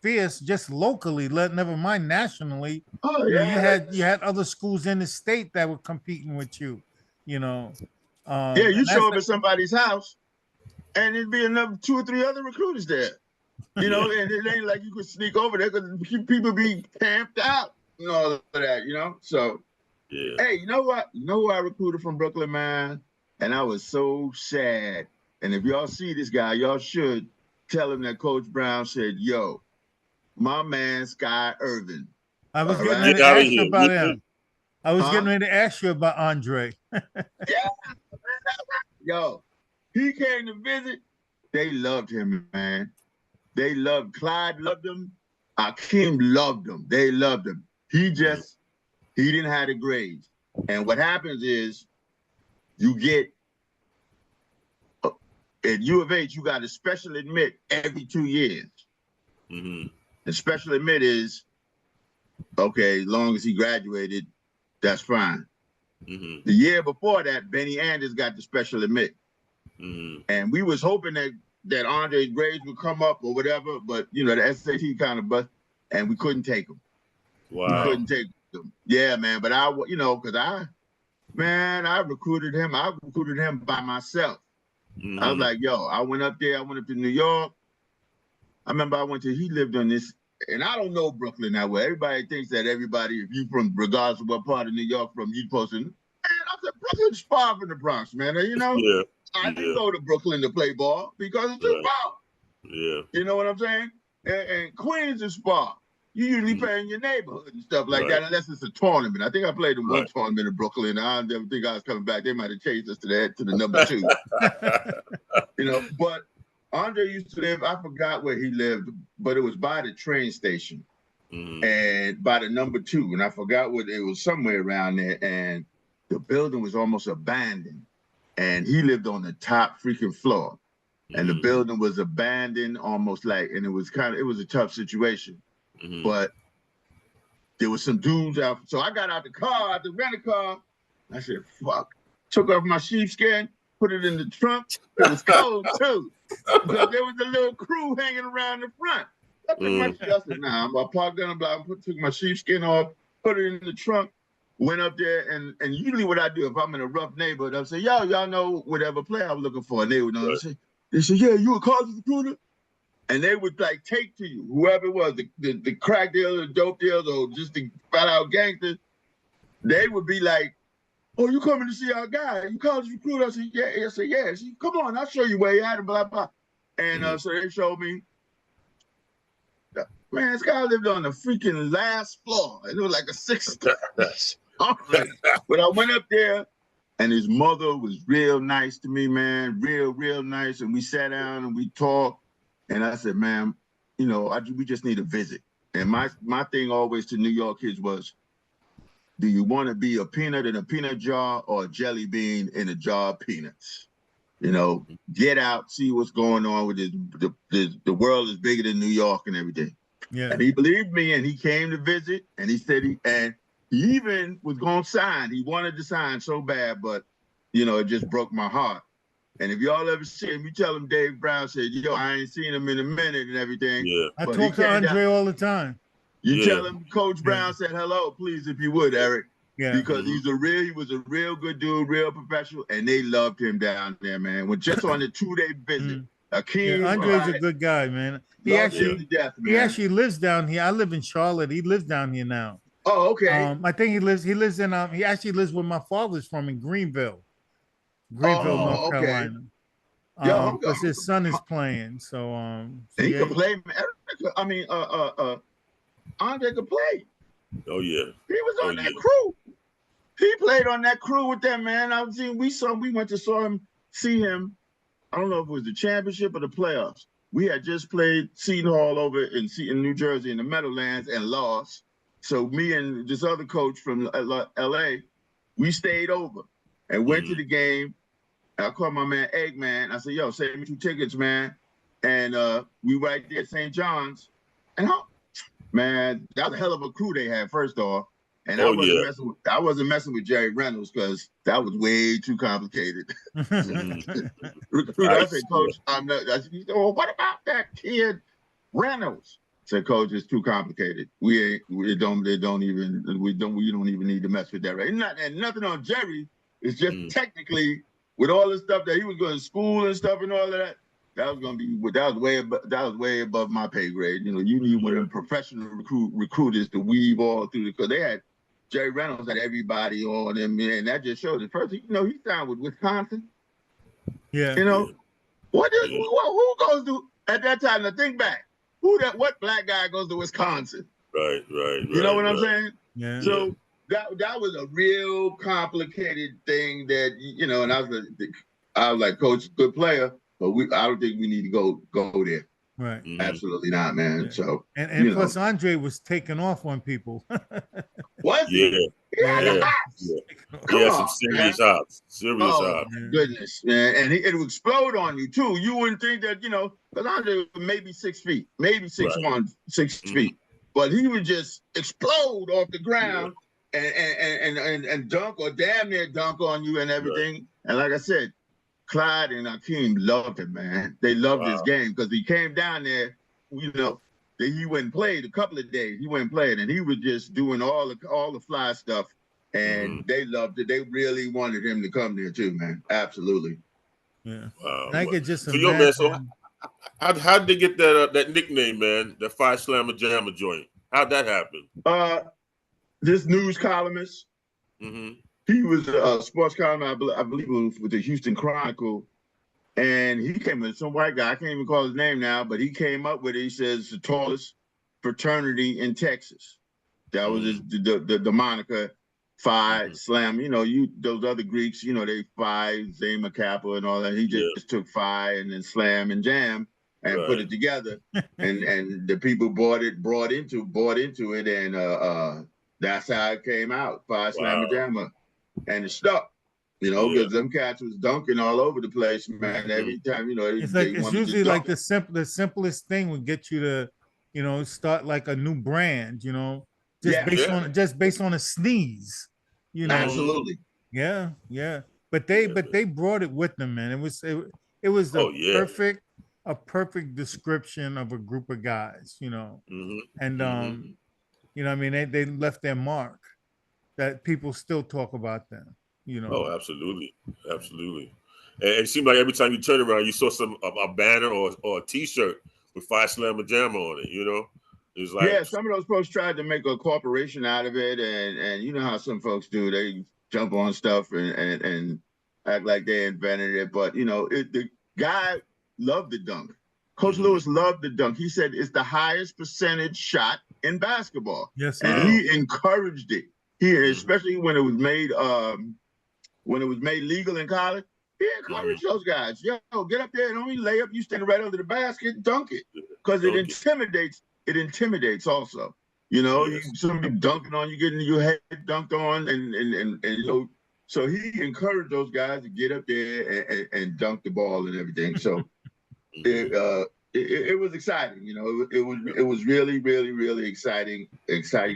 fierce just locally, never mind nationally. Oh yeah, you had other schools in the state that were competing with you. You show up at somebody's house, and there'd be another 2 or 3 other recruiters there. And it ain't like you could sneak over there because people be camped out and all of that. So, hey, you know what? You know who I recruited from Brooklyn, man? And I was so sad. And if y'all see this guy, y'all should tell him that Coach Brown said, yo, my man, Sky Irvin. I was getting ready to ask you about him. I was getting ready to ask you about Andre. Yeah. Yo, he came to visit. They loved him, man. Clyde loved him. Akeem loved him. They loved him. He didn't have the grades. And what happens is you get, at U of H, you got a special admit every 2 years. Mm-hmm. The special admit is, okay, as long as he graduated, that's fine. Mm-hmm. The year before that, Benny Anders got the special admit. Mm-hmm. And we was hoping that Andre's grades would come up or whatever, but the SAT kind of bust, and we couldn't take him. Wow. We couldn't take him. Yeah, man. But I recruited him. I recruited him by myself. Mm-hmm. I was like, yo, I went up to New York. I remember he lived on this, and I don't know Brooklyn that well. Everybody thinks that if you from, regardless of what part of New York from, you posted, man, I said, Brooklyn's far from the Bronx, man. Yeah. I didn't go to Brooklyn to play ball because it's too far. Yeah. You know what I'm saying? And Queens is far. You usually play in your neighborhood and stuff like that, unless it's a tournament. I think I played in one tournament in Brooklyn. I don't think I was coming back. They might have changed us to the number 2. But Andre used to live, I forgot where he lived, but it was by the train station and by the number 2. And I forgot what it was, somewhere around there. And the building was almost abandoned. And he lived on the top freaking floor. And the building was abandoned almost and it was a tough situation. Mm-hmm. But there was some dudes out. So I got out the rent-a-car. I said, fuck. Took off my sheepskin, put it in the trunk. It was cold too. Because there was a little crew hanging around the front. I said, nah, I'm gonna park down the block, took my sheepskin off, put it in the trunk, went up there, and usually what I do, if I'm in a rough neighborhood, I'll say, yo, y'all know whatever player I was looking for. And they would know. They say, yeah, you a college recruiter? And they would take to you, whoever it was, the crack dealers, dope dealers, or just the flat out gangsters. They would be like, oh, you coming to see our guy? You college recruiter? I said, yeah. I said, yeah. She, come on, I'll show you where he at and blah, blah. And so they showed me. Man, this guy lived on the freaking last floor. It was like a 6-story. But I went up there, and his mother was real nice to me, man, real nice. And we sat down and we talked. And I said, man, you know, we just need a visit. And my thing always to New York kids was, do you want to be a peanut in a peanut jar or a jelly bean in a jar of peanuts? You know, get out, see what's going on with the world is bigger than New York and everything. Yeah. And he believed me, and he came to visit, and he said he even was going to sign. He wanted to sign so bad, but, you know, it just broke my heart. And if y'all ever see him, you tell him Dave Brown said, yo, I ain't seen him in a minute and everything. Yeah. I talk to Andre all the time. You tell him Coach Brown said hello, please, if you would, Eric. Yeah. Because he was a real good dude, real professional, and they loved him down there, man. When just on the 2-day visit. Akeem, Andre's a good guy, man. He actually lives down here. I live in Charlotte. He lives down here now. Oh, okay. I think he lives in he actually lives where my father's from in Greenville, North Carolina. Because his son is playing. So and he can play. I mean, Andre could play. Oh yeah. He was on that crew. He played on that crew with them, man. We went to see him. I don't know if it was the championship or the playoffs. We had just played Seton Hall over in New Jersey in the Meadowlands and lost. So me and this other coach from LA, we stayed over and went to the game. I called my man Eggman. I said, yo, save me 2 tickets, man. And we right there at St. John's. And man, that was a hell of a crew they had, first off. And I wasn't messing with Jerry Reynolds because that was way too complicated. I said, Coach, I'm not. He said, well, what about that kid Reynolds? I said, Coach, it's too complicated. We don't even need to mess with that. Right? And nothing on Jerry. It's just technically with all the stuff that he was going to school and stuff and all of that. That was way above my pay grade. You know, you need one of them professional recruiters to weave all through because they had Jerry Reynolds had everybody on him, and that just shows it. First, you know, he signed with Wisconsin. Yeah. You know, who goes to at that time? Now think back, what black guy goes to Wisconsin? Right. You know what I'm saying? Yeah. So that was a real complicated thing that you know, and I was like, Coach, good player. But I don't think we need to go there. Right. Absolutely not, man. Yeah. So and plus Andre was taking off on people. Was he? Yeah. Some serious hops. Goodness, man. And it would explode on you too. You wouldn't think that, you know, because Andre maybe 6 feet, maybe 6'1", 6 feet. But he would just explode off the ground and dunk or damn near dunk on you and everything. Right. And like I said, Clyde and Akeem loved him, man. They loved his game because he came down there, you know, he went and played a couple of days. He went and played, and he was just doing all the fly stuff, and they loved it. They really wanted him to come there too, man. Absolutely. Yeah. Wow. And I could just imagine. So, man, so how did they get that nickname, man? That Phi Slamma Jamma joint. How'd that happen? This news columnist. He was a sports columnist, I believe it was with the Houston Chronicle. And he came with some white guy. I can't even call his name now, but he came up with it. He says the tallest fraternity in Texas. That was the moniker, Phi Slam. You know, those other Greeks, you know, they Phi, Zema Kappa and all that. He just took Phi and then Slam and Jam and put it together. and the people bought into it, and that's how it came out, Phi Slam and Jamma. And it stuck, you know, because them cats was dunking all over the place, man. Every time, you know, it's usually like the simplest thing would get you to, you know, start like a new brand, you know, just based on a sneeze, you know. Absolutely. Yeah. But they brought it with them, man. It was a perfect description of a group of guys, you know, and you know, I mean, they left their mark. That people still talk about them, you know. Oh, absolutely. And it seemed like every time you turn around, you saw a banner or a T-shirt with Phi Slamma Jamma on it. You know, it was like some of those folks tried to make a corporation out of it, and you know how some folks do. They jump on stuff and act like they invented it, but you know, the guy loved the dunk. Coach Lewis loved the dunk. He said it's the highest percentage shot in basketball. Yes, and sir. he encouraged it. He especially when it was made legal in college. He encouraged those guys. Yo, get up there and only lay up. You stand right under the basket, dunk it, because it intimidates. It intimidates also. You know, somebody dunking on you, getting your head dunked on, and you know. So he encouraged those guys to get up there and dunk the ball and everything. So it was exciting. You know, it was really, really, really exciting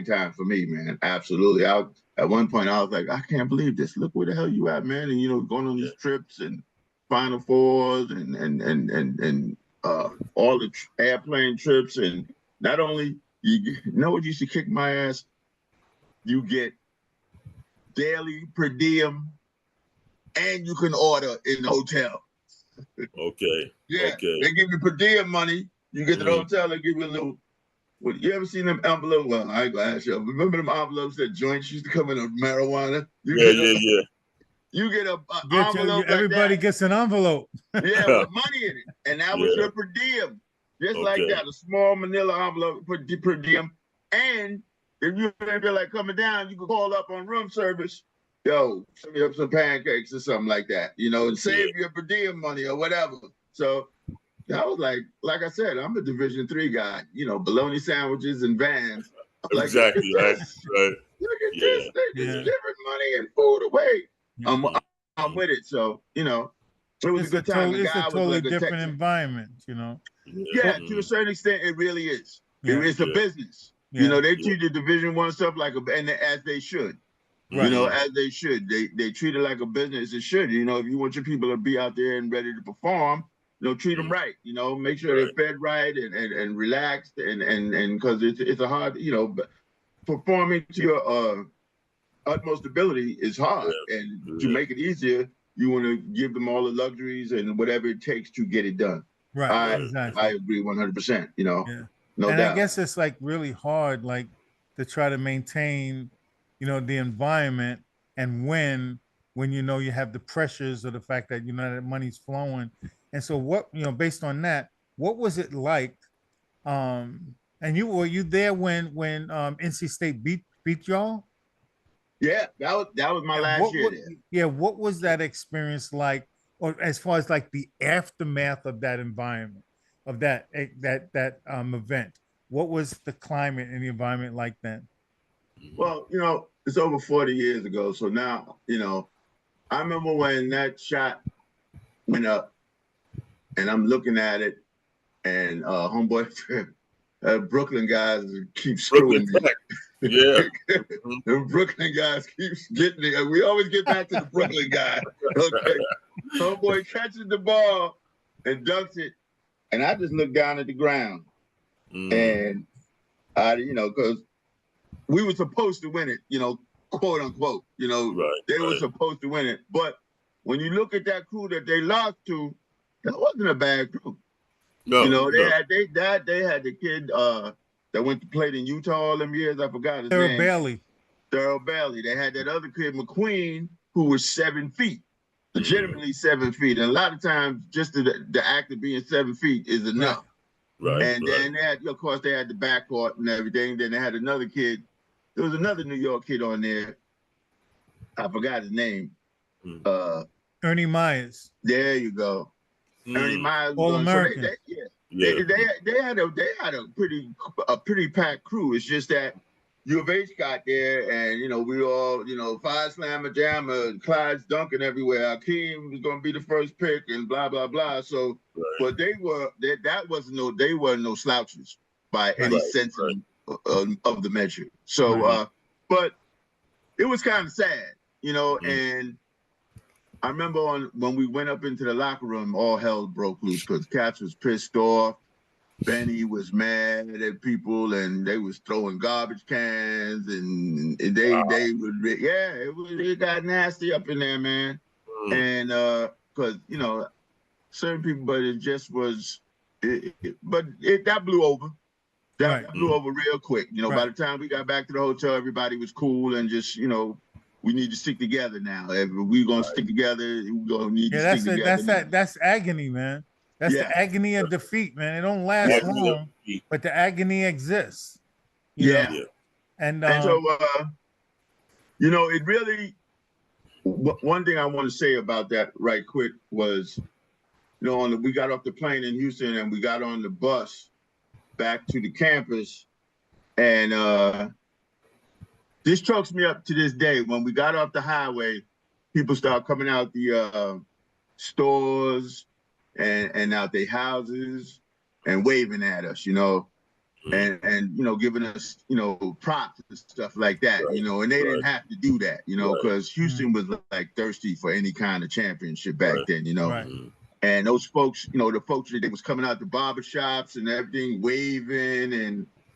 time for me, man. Absolutely. At one point I was like, I can't believe this. Look where the hell you at, man. And you know, going on these trips and Final Fours and all the airplane trips, and not only you know what used to kick my ass, you get daily per diem, and you can order in the hotel. Okay. Yeah. Okay. They give you per diem money. You get to the hotel, they give you a little. Well, you ever seen them envelopes? Well, I ain't gonna ask you. Remember them envelopes that joints used to come in a marijuana? You get a envelope. Everybody gets an envelope. Yeah, with money in it, and that was your per diem, just like that. A small Manila envelope per diem, and if you feel like coming down, you can call up on room service. Yo, send me up some pancakes or something like that, you know, and save your per diem money or whatever. So I was like I said, I'm a Division III guy, you know, bologna sandwiches and Vans. Exactly, right. Look at this, they just giving money and food away. I'm with it. So, you know, it was a good time. It's a totally different environment, you know. Yeah, to a certain extent, it really is. It's a business. You know, they treat the Division I stuff like and as they should. Right. You know, as they should. They treat it like a business. It should. You know, if you want your people to be out there and ready to perform, you know, treat them right. You know, make sure they're fed right and relaxed and because it's a hard, you know, performing to your utmost ability is hard. And to make it easier, you want to give them all the luxuries and whatever it takes to get it done. Right. Exactly. I agree 100%. You know, no and doubt. I guess it's like really hard, like to try to maintain, you know, the environment, and when you know you have the pressures of the fact that you know that money's flowing. And so what, you know, based on that, what was it like? And were you there when NC State beat y'all? Yeah, that was my last year there. Yeah, what was that experience like, or as far as like the aftermath of that environment, of that event? What was the climate and the environment like then? Well, you know, it's over 40 years ago. So now, you know, I remember when that shot went up and I'm looking at it and homeboy, Brooklyn guys keep screwing me. Yeah. The Brooklyn guys keeps getting it. We always get back to the Brooklyn guy. Okay. Homeboy catches the ball and dunks it. And I just look down at the ground. And I, you know, because we were supposed to win it, you know, quote unquote, you know, they were supposed to win it. But when you look at that crew that they lost to, that wasn't a bad crew. No, you know, they had the kid that went to play in Utah all them years. I forgot his name. Thurl Bailey. They had that other kid, McQueen, who was 7 feet, legitimately 7 feet. And a lot of times, just the act of being 7 feet is enough. Then they had, of course, they had the backcourt and everything. Then they had another kid. There was another New York kid on there. I forgot his name. Ernie Myers. There you go. Ernie Myers. All American. They had a pretty packed crew. It's just that U of H got there, and you know we all, you know, Five Slammer Jammer, Clyde's dunking everywhere. Akeem was going to be the first pick, and blah blah blah. So, but they weren't no slouches by any sense of the measure. So, but it was kind of sad, you know. And I remember when we went up into the locker room, all hell broke loose because Cats was pissed off. Benny was mad at people, and they was throwing garbage cans, and they would, it got nasty up in there, man. And because you know, certain people, but it just was, that blew over. That blew over real quick. You know, by the time we got back to the hotel, everybody was cool and just, you know, we need to stick together now. If we're gonna stick together, we're gonna need to stick together. That's agony, man. That's Yeah. the agony of defeat, man. It don't last Yeah, long, but the agony exists. You Yeah. know? yeah. And And so, you know, it really, one thing I want to say about that right quick was, you know, we got off the plane in Houston and we got on the bus back to the campus. And this chokes me up to this day. When we got off the highway, people start coming out the stores and out their houses and waving at us, you know, and you know, giving us, you know, props and stuff like that, Right, you know, and they didn't have to do that, you know, Right. because Houston was like thirsty for any kind of championship back Right. then, you know. right. And those folks, you know, the folks that was coming out the barbershops and everything, waving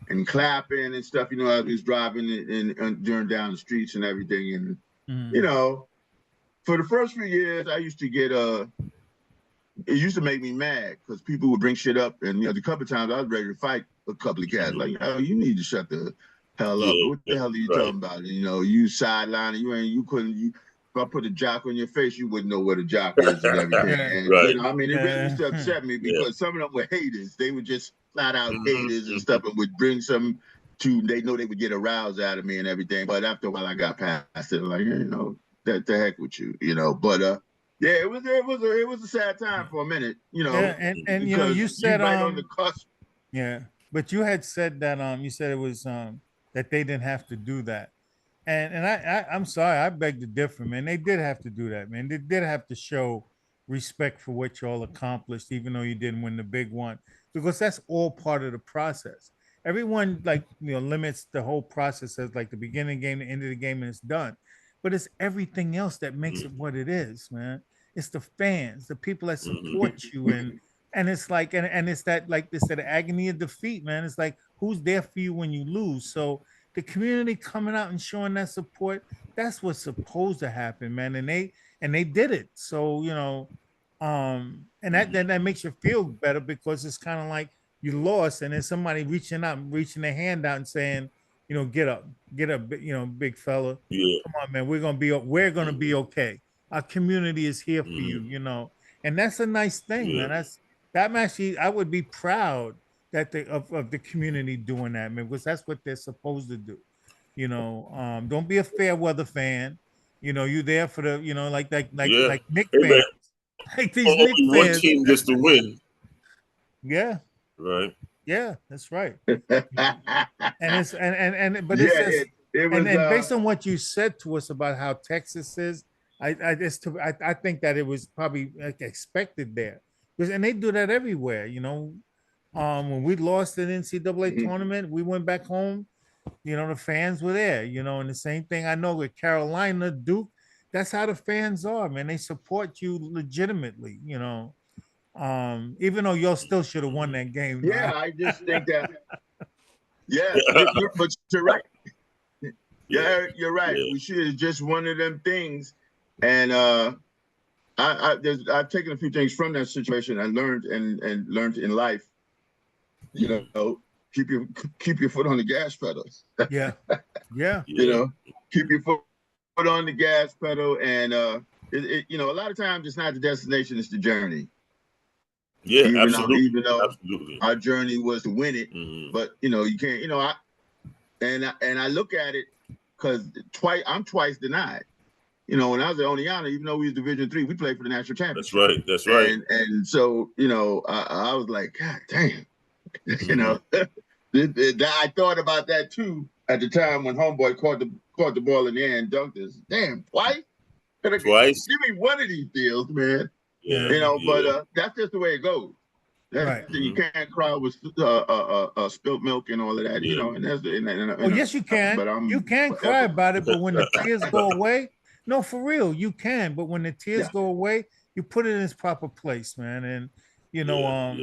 and clapping and stuff, you know, I was driving and during down the streets and everything. And, you know, for the first few years, I used to get it used to make me mad because people would bring shit up, and you know, the couple of times I was ready to fight a couple of cats. Like, oh, you need to shut the hell up. What the hell are you talking about? And, you know, you sidelining, if I put a jock on your face, you wouldn't know what a jock is and everything. And you know, I mean, it really used to upset me because some of them were haters. They were just flat out haters and stuff, and would bring some they know they would get aroused out of me and everything. But after a while, I got past it. Like, you know, the heck with you, you know. But yeah, it was a sad time for a minute, you know. Yeah, and you know, you said right on the cusp. Yeah, but you had said that you said it was that they didn't have to do that. And I'm sorry, I beg to differ, man. They did have to do that, man. They did have to show respect for what y'all accomplished, even though you didn't win the big one, because that's all part of the process. Everyone, like, you know, limits the whole process as like the beginning game, the end of the game, and it's done. But it's everything else that makes it what it is, man. It's the fans, the people that support you, and it's like, and it's that, like this, that agony of defeat, man. It's like, who's there for you when you lose? So the community coming out and showing that support, that's what's supposed to happen, man. And they did it. So, you know, and that makes you feel better because it's kind of like you lost, and then somebody reaching out, reaching their hand out and saying, you know, get up, you know, big fella. Yeah. Come on, man. We're gonna be okay. Our community is here for you, you know. And that's a nice thing, man. That actually, I would be proud that of the community doing that, man, because that's what they're supposed to do. You know, don't be a fair weather fan. You know, you there for the, you know, like Nick Hey, fans, man. like these Nick Only one fans. team gets to win. Yeah, Right. yeah, that's right. And it's but yeah, it's just, it was, and based on what you said to us about how Texas is, I think that it was probably like expected there, because and they do that everywhere, you know. When we lost the NCAA tournament, we went back home. You know, the fans were there. You know, and the same thing I know with Carolina, Duke. That's how the fans are, man. They support you legitimately. You know, even though y'all still should have won that game. Yeah, I just think that. Yeah, but you're right. Yeah, you're right. Yeah. We should have just one of them things. And I've taken a few things from that situation and learned in life. You know, keep your foot on the gas pedal. Yeah, yeah. You know, keep your foot on the gas pedal, and you know, a lot of times it's not the destination, it's the journey. Yeah, even absolutely. though Absolutely. our journey was to win it, but you know, you can't. You know, I look at it because I'm twice denied. You know, when I was at Oneonta, even though we was Division III, we played for the national championship. That's right. That's right. And so, you know, I was like, God damn. You know, I thought about that too at the time when homeboy caught the ball in the air and dunked this. Damn, twice? Twice? Give me one of these deals, man. Yeah. You know, but that's just the way it goes. Right. You can't cry with spilt milk and all of that, you know. And that's oh, yes, you can. But you can cry about it, but when the tears go away, no, for real, you can. But when the tears go away, you put it in its proper place, man. And you know,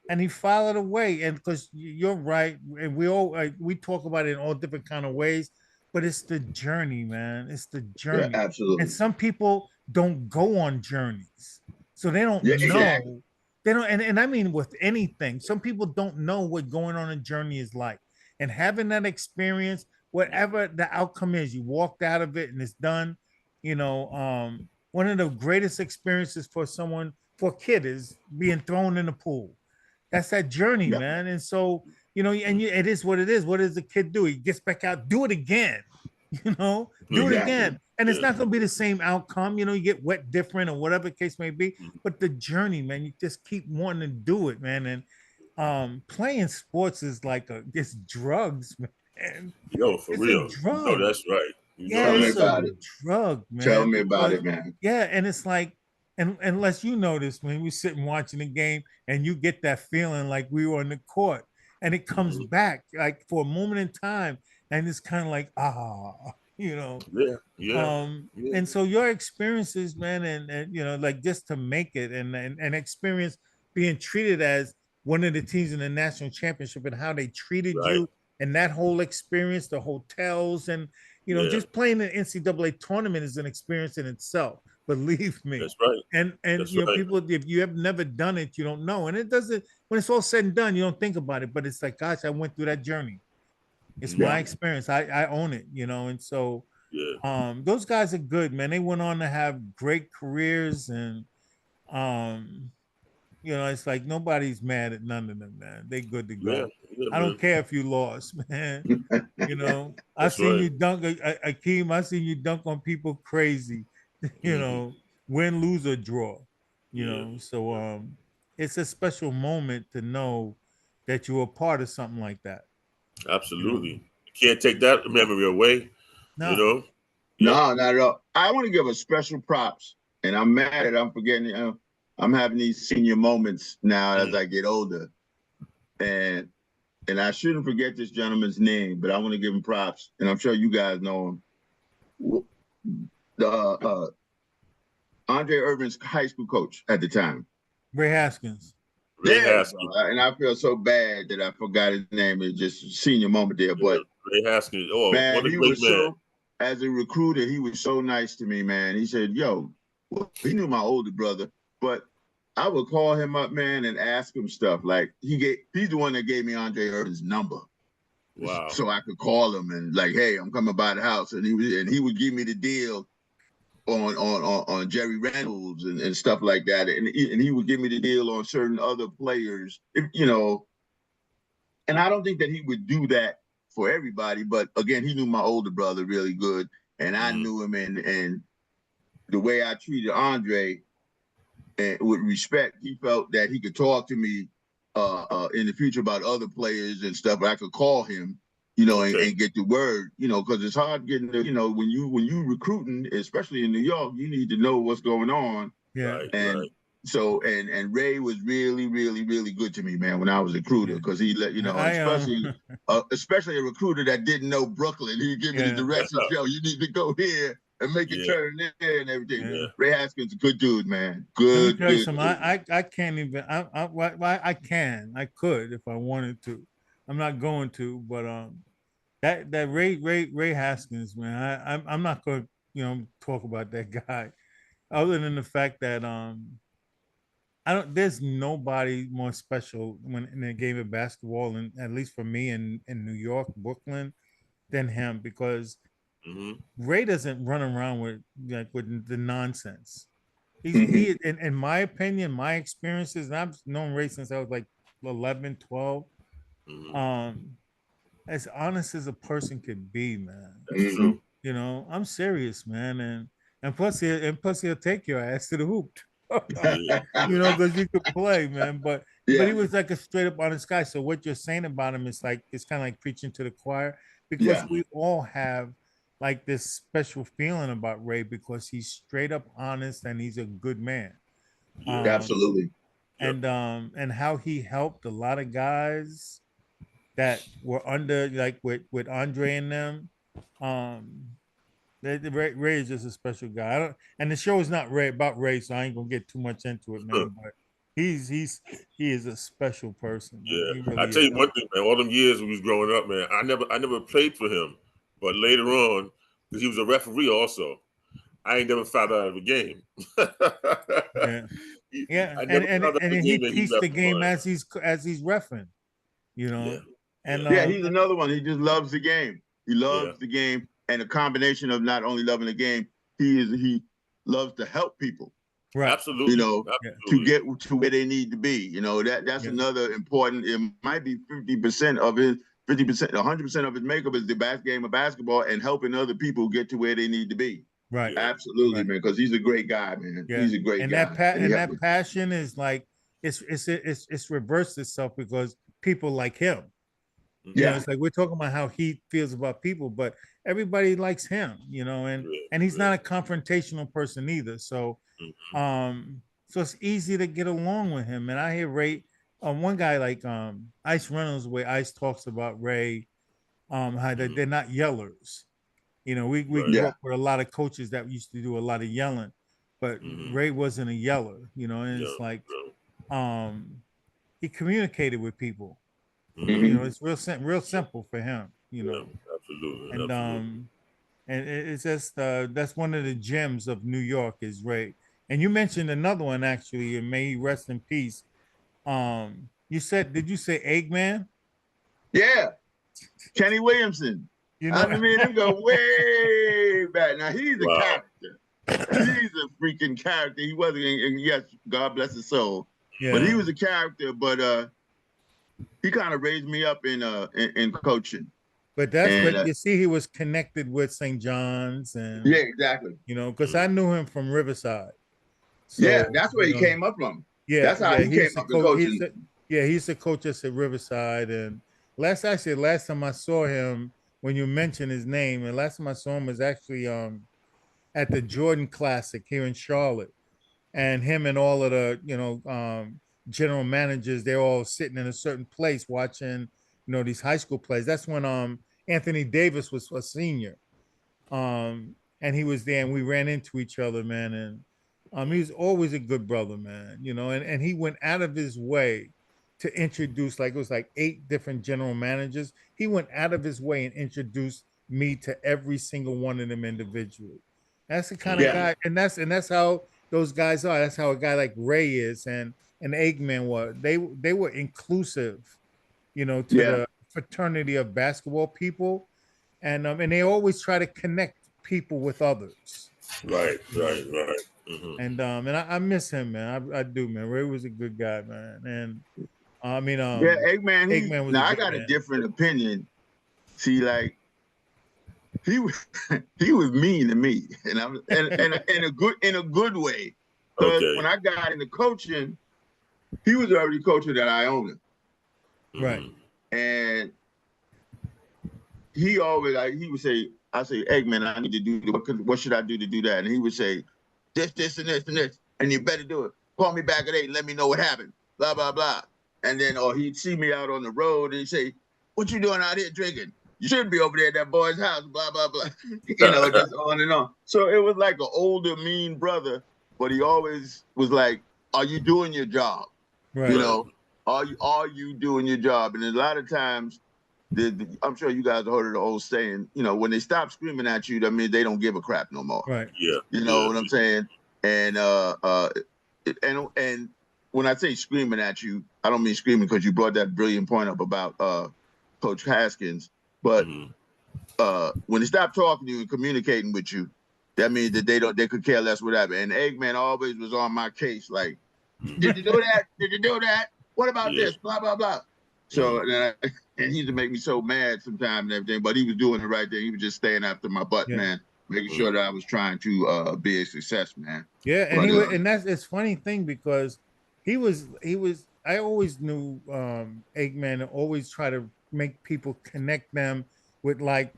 and he filed away. And because you're right, and we talk about it in all different kind of ways, but it's the journey, man. It's the journey. Yeah, absolutely. And some people don't go on journeys, so they don't know. Exactly. They don't, and I mean with anything, some people don't know what going on a journey is like. And having that experience, whatever the outcome is, you walked out of it and it's done. You know, one of the greatest experiences for someone for a kid is being thrown in the pool. That's that journey, Yeah. man. And so, it is what it is. What does the kid do? He gets back out, do it again, do it Exactly. again. And it's Yeah. not going to be the same outcome. You get wet different or whatever the case may be. But the journey, man, you just keep wanting to do it, man. And playing sports is like it's drugs, man. Yo, for It's real. a drug. No, that's right. Yeah, Tell me it's about a it. drug, man. Tell me about because- it, man. Yeah, and it's like, and unless you notice when we sit and watching the game and you get that feeling like we were on the court and it comes back like for a moment in time and it's kind of like, Yeah. Yeah. And so your experiences, man, and like just to make it and experience being treated as one of the teams in the national championship and how they treated Right. you and that whole experience, the hotels and Yeah. just playing an NCAA tournament is an experience in itself. Believe me. That's right. And That's right. people, if you have never done it, you don't know. And it doesn't, when it's all said and done, you don't think about it. But it's like, gosh, I went through that journey. It's my experience. I own it, and so Yeah. those guys are good, man. They went on to have great careers and it's like nobody's mad at none of them, man. They good to go. Yeah, I don't man. care if you lost, man. I That's seen right. you dunk, Akeem. I seen you dunk on people crazy. Win, lose, or draw. So it's a special moment to know that you were part of something like that. Absolutely. You can't take that memory away. No. No, not at all. I want to give a special props, and I'm mad that I'm forgetting. I'm having these senior moments now as I get older, and I shouldn't forget this gentleman's name, but I want to give him props, and I'm sure you guys know him. The Andre Irvin's high school coach at the time, Ray Haskins. Ray Haskins. And I feel so bad that I forgot his name. It's just a senior moment there, but Ray Haskins. Oh, man, what a he great was man. as a recruiter, he was so nice to me, man. He said, yo, well, he knew my older brother, but I would call him up, man, and ask him stuff. Like he's the one that gave me Andre Irvin's number. Wow. So I could call him and like, hey, I'm coming by the house. And he would give me the deal on Jerry Reynolds and stuff like that. And he would give me the deal on certain other players, and I don't think that he would do that for everybody, but again, he knew my older brother really good, and I knew him, and the way I treated Andre and with respect, he felt that he could talk to me in the future about other players and stuff. I could call him, and get the word, because it's hard getting the, when you recruiting, especially in New York, you need to know what's going on. Yeah. And so and Ray was really, really, really good to me, man, when I was a recruiter, because he let especially a recruiter that didn't know Brooklyn. He'd give me the directions, yo, you need to go here and make a turn there and everything. Yeah. Ray Haskins, a good dude, man. Let me Good. tell you something. I can't even. I could if I wanted to. I'm not going to, but that Ray Haskins, man. I'm not going to talk about that guy, other than the fact that there's nobody more special when in the game of basketball, and at least for me in New York, Brooklyn, than him, because Ray doesn't run around with the nonsense. He in my opinion, my experiences, and I've known Ray since I was like 11, 12. As honest as a person could be, man. That's true. I'm serious, man, and plus he'll take your ass to the hoop. Because you could play, man. But he was like a straight up honest guy. So what you're saying about him is like it's kind of like preaching to the choir, because we all have like this special feeling about Ray because he's straight up honest and he's a good man. Absolutely. And how he helped a lot of guys that were under like with Andre and them. Ray is just a special guy. And the show is not about Ray, so I ain't gonna get too much into it, man. But he is a special person. Yeah, really I tell you one thing, man. All them years we was growing up, man, I never played for him, but later on, because he was a referee also, I ain't never found out of a game. And he teaches the game as he's reffing, And he's another one. He just loves the game. He loves the game. And a combination of not only loving the game, he loves to help people. Right. Absolutely. You know, Yeah. to get to where they need to be. You know, that's Yeah. another important. It might be 50% of his 50%, 100% of his makeup is the game of basketball and helping other people get to where they need to be. Right. Yeah. Absolutely, Right. man. Because he's a great guy, man. Yeah. He's a great And guy. that passion is like it's reversed itself because people like him. You know, Yeah. it's like we're talking about how he feels about people, but everybody likes him, you know, and Yeah, he's yeah. not a confrontational person either. So Mhm. so it's easy to get along with him. And I hear Ray, one guy like Ice Reynolds, the way Ice talks about Ray, how they're not yellers. You know, we Right. grew Yeah. up with a lot of coaches that used to do a lot of yelling, but Mhm. Ray wasn't a yeller, you know, and Yeah. it's like Yeah. he communicated with people. You Mhm. know, it's real simple for him, you Yeah. know. Absolutely. And Absolutely. it's just that's one of the gems of New York is Ray. And you mentioned another one actually, and may he rest in peace. You said, did you say Eggman? Yeah. Kenny Williamson. You I know, mean, him go way back. Now he's a Wow. character. He's a freaking character. He wasn't, and yes, God bless his soul. But yeah. he was a character. But he kind of raised me up in coaching. But that's And but you see, he was connected with St. John's, and yeah, exactly. you know, because I knew him from Riverside. Yeah, So that's where you he know, came up from. yeah, That's how yeah, he he came used to up in coach. coaching. Yeah, he used to coach us at Riverside. And last time I saw him, when you mentioned his name, and last time I saw him was actually at the Jordan Classic here in Charlotte, and him and all of the general managers, they're all sitting in a certain place watching these high school plays. That's when Anthony Davis was a senior, and he was there, and we ran into each other, man. And he was always a good brother, man. You know, and he went out of his way to introduce, like it was like 8 different general managers. He went out of his way and introduced me to every single one of them individually. That's the kind of Yeah, guy, and that's how those guys are. That's how a guy like Ray is, and Eggman was. They were inclusive, to yeah, the fraternity of basketball people, and they always try to connect people with others. Right. You know, Right. Right. Mhm. and I miss him, man. I do, man. Ray was a good guy, man. And I mean, yeah. Eggman, Eggman was a now I good got a man. different opinion. See, like he was he was mean to me, and I'm in a good way. Because Okay. when I got into coaching, he was already coaching at Iona, Right. Mhm. and he always he would say, I say, Eggman, I need to do what should I do to do that? And he would say, this, and this, and this, and you better do it. Call me back at 8 and let me know what happened. Blah, blah, blah. And then, or he'd see me out on the road and he'd say, what you doing out here drinking? You shouldn't be over there at that boy's house, blah, blah, blah. Just on and on. So it was like an older, mean brother, but he always was like, are you doing your job? Right. You know, are you doing your job? And a lot of times, I'm sure you guys have heard of the old saying, when they stop screaming at you, that means they don't give a crap no more. Right. Yeah. You know Yeah. what I'm saying? And and when I say screaming at you, I don't mean screaming because you brought that brilliant point up about Coach Haskins, but Mhm. when they stop talking to you and communicating with you, that means that they could care less whatever. And Eggman always was on my case, like, did you do that? Did you do that? What about Yeah. this? Blah blah blah. So and he used to make me so mad sometimes and everything, but he was doing the right thing. He was just staying after my butt, Yeah. man, making sure that I was trying to be a success, man. Yeah, and But, he was, and that's it's funny thing because he was. I always knew Eggman and always try to make people connect them with like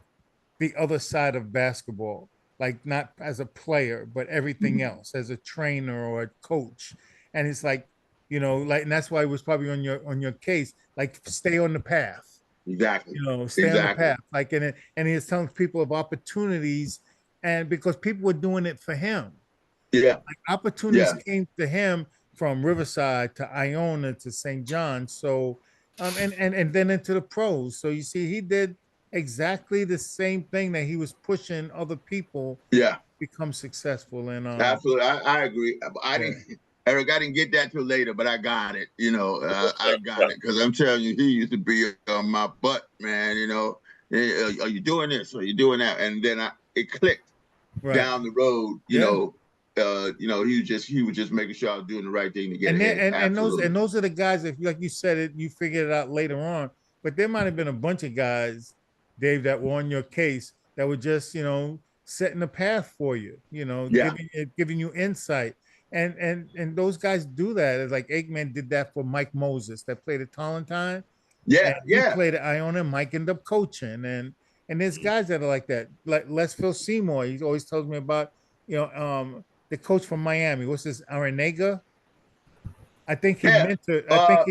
the other side of basketball, like not as a player, but everything else, as a trainer or a coach. And it's like, like, and that's why it was probably on your case, like stay on the path, exactly, stay on the path. Like, and he was telling people of opportunities, and because people were doing it for him, yeah, like opportunities came to him from Riverside to Iona to St. John. So, and then into the pros. So you see, he did exactly the same thing that he was pushing other people yeah, become successful. And absolutely. I agree. I yeah, didn't, Eric, I didn't get that till later, but I got it. I got it because I'm telling you, he used to be on my butt, man. Are you doing this? Are you doing that? And then it clicked right, down the road. yeah, he was just making sure I was doing the right thing to get And ahead. Absolutely. those are the guys, if like you said it, you figured it out later on. But there might have been a bunch of guys, Dave, that were on your case that were just, setting the path for you, Yeah. giving you insight. And those guys do that. It's like Eggman did that for Mike Moses that played at Tolentine. And Yeah. he Yeah. played at Iona. Mike ended up coaching. And there's guys that are like that. Like Les Phil Seymour. He always tells me about, the coach from Miami. What's this, Aranega? I think he Yeah. mentored. I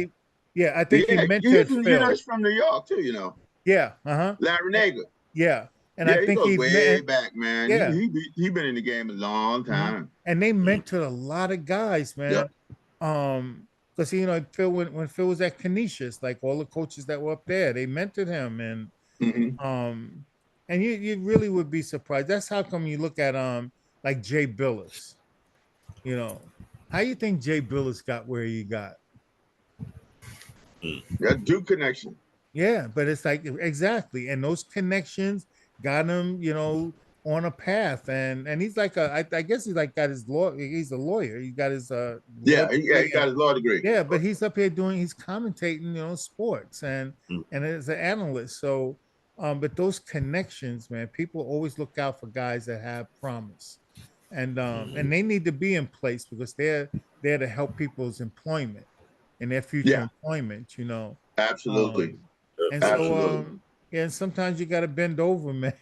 think he mentored Phil. That's from New York too, Yeah, uh-huh. Larry Nager. Yeah, and Yeah, I think he goes way back, man. Yeah. He been in the game a long time. And they mentored a lot of guys, man. Because Phil, when Phil was at Canisius, like all the coaches that were up there, they mentored him, and you really would be surprised. That's how come you look at like Jay Billis. How you think Jay Billis got where he got? Yeah, Duke connection. Yeah, but it's like exactly, and those connections got him, on a path, and he's like I guess he's like got his law. He's a lawyer. He got his he got his law degree. Yeah, but he's up here he's commentating, sports and as an analyst. So, but those connections, man, people always look out for guys that have promise, and they need to be in place because they're there to help people's employment and their future employment. Absolutely. And so, and sometimes you got to bend over, man.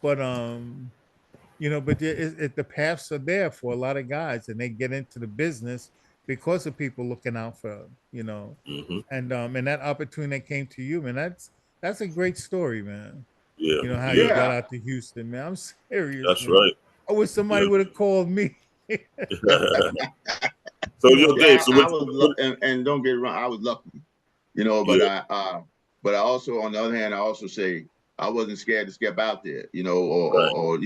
But but the paths are there for a lot of guys, and they get into the business because of people looking out for them. And that opportunity that came to you, man, that's a great story, man. Yeah. How you got out to Houston, man. I'm serious. That's man. right. I wish somebody would have called me. So Dave, and don't get it wrong, I was lucky, but I also, on the other hand, I also say I wasn't scared to step out there, or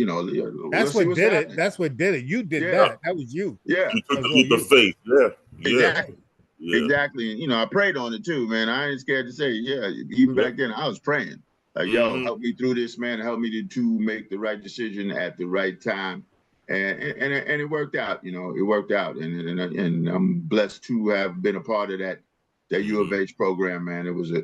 that's what did it. That's what did it. You did that. That was you. Yeah. You took the leap of faith. Yeah. Exactly. Yeah. Exactly. I prayed on it too, man. I ain't scared to say, even back then I was praying. Like, yo, help me through this, man. Help me to make the right decision at the right time. And it worked out, it worked out. And I'm blessed to have been a part of that U of H program, man. It was a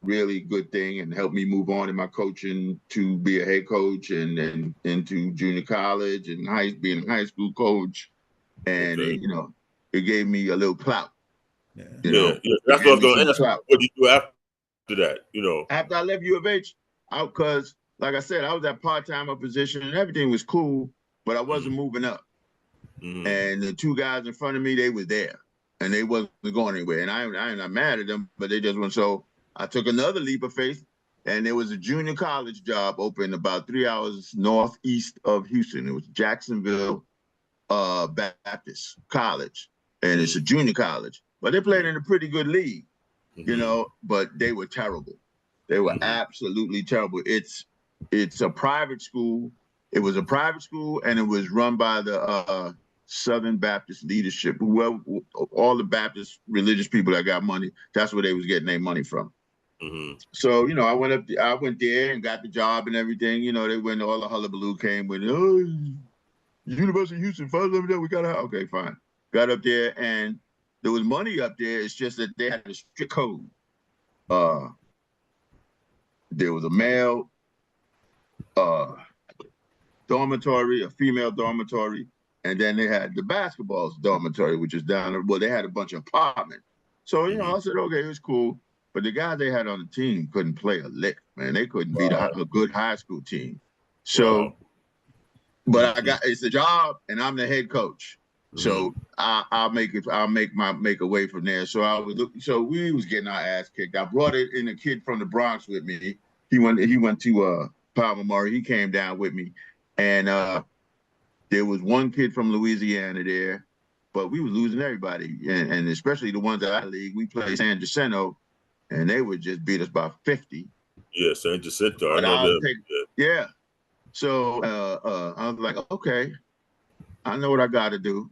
really good thing and helped me move on in my coaching to be a head coach and into junior college and being a high school coach. And it gave me a little clout. Yeah. That's what I was going to ask. What did you do after that? After I left U of H, because like I said, I was at part-timer position and everything was cool, but I wasn't moving up. And the two guys in front of me, they were there. And they wasn't going anywhere. And I'm not mad at them, but they just went. So I took another leap of faith, and there was a junior college job open about 3 hours northeast of Houston. It was Jacksonville Baptist College, and it's a junior college. But they played in a pretty good league, but they were terrible. They were absolutely terrible. It's a private school. It was a private school, and it was run by the Southern Baptist leadership. Well, all the Baptist religious people that got money, that's where they was getting their money from. So, I went there and got the job and everything. They went, all the hullabaloo came with, University of Houston, we got to, okay, fine. Got up there and there was money up there. It's just that they had a strict code. There was a male dormitory, a female dormitory, and then they had the basketball dormitory, which is down there. Well, they had a bunch of apartments. So, I said, okay, it was cool. But the guys they had on the team couldn't play a lick, man. They couldn't beat a good high school team. So, but it's a job, and I'm the head coach. So I'll make a way from there. So we was getting our ass kicked. I brought in a kid from the Bronx with me. He went to Palmer Murray. He came down with me, and there was one kid from Louisiana there, but we was losing everybody, and especially the ones at our league. We played San Jacinto, and they would just beat us by 50. Yeah, San Jacinto. I know them. Yeah. So I was like, okay, I know what I got to do.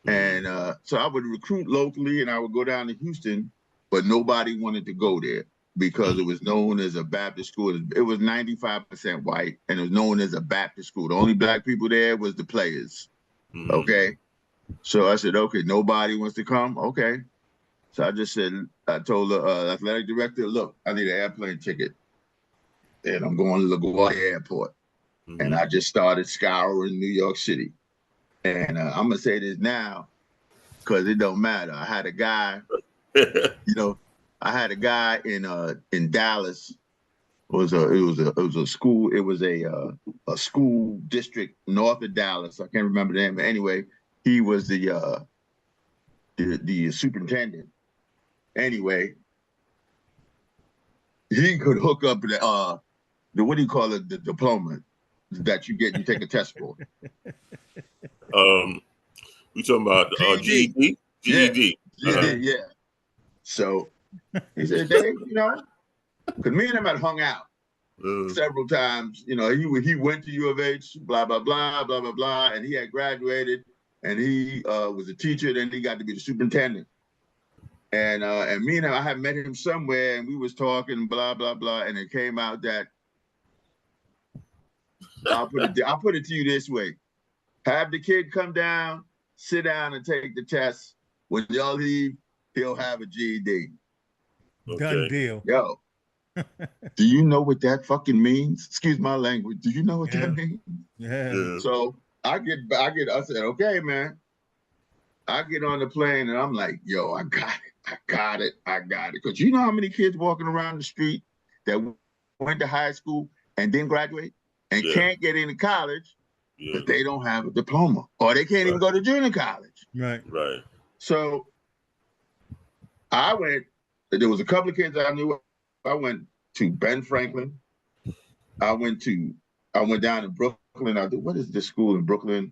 And so I would recruit locally, and I would go down to Houston, but nobody wanted to go there because it was known as a Baptist school. It was 95% white, and it was known as a Baptist school. The only black people there was the players. Okay. So I said, okay, nobody wants to come. Okay. So I just said, I told the athletic director, look, I need an airplane ticket. And I'm going to LaGuardia Airport. And I just started scouring New York City. And I'm going to say this now, because it don't matter. I had a guy, I had a guy in Dallas. It was a school district north of Dallas. I can't remember the name, but anyway, he was the superintendent. Anyway, he could hook up the what do you call it, the diploma that you get, you take a test for. We talking about GED? GED. GED, yeah. So he said, Dave, because me and him had hung out several times. He went to U of H, blah, blah, blah, blah, blah, blah, and he had graduated, and he was a teacher, then he got to be the superintendent. And me and him, I had met him somewhere, and we was talking, blah, blah, blah, and it came out that, I'll put it to you this way. Have the kid come down, sit down and take the test. When y'all leave, he'll have a GED. Done deal. Yo, do you know what that fucking means? Excuse my language. Do you know what that means? Yeah. So I said, okay, man. I get on the plane and I'm like, yo, I got it. Because you know how many kids walking around the street that went to high school and didn't graduate and can't get into college because they don't have a diploma, or they can't even go to junior college. Right. So I went, there was a couple of kids I knew. I went to Ben Franklin. I went down to Brooklyn. What is this school in Brooklyn?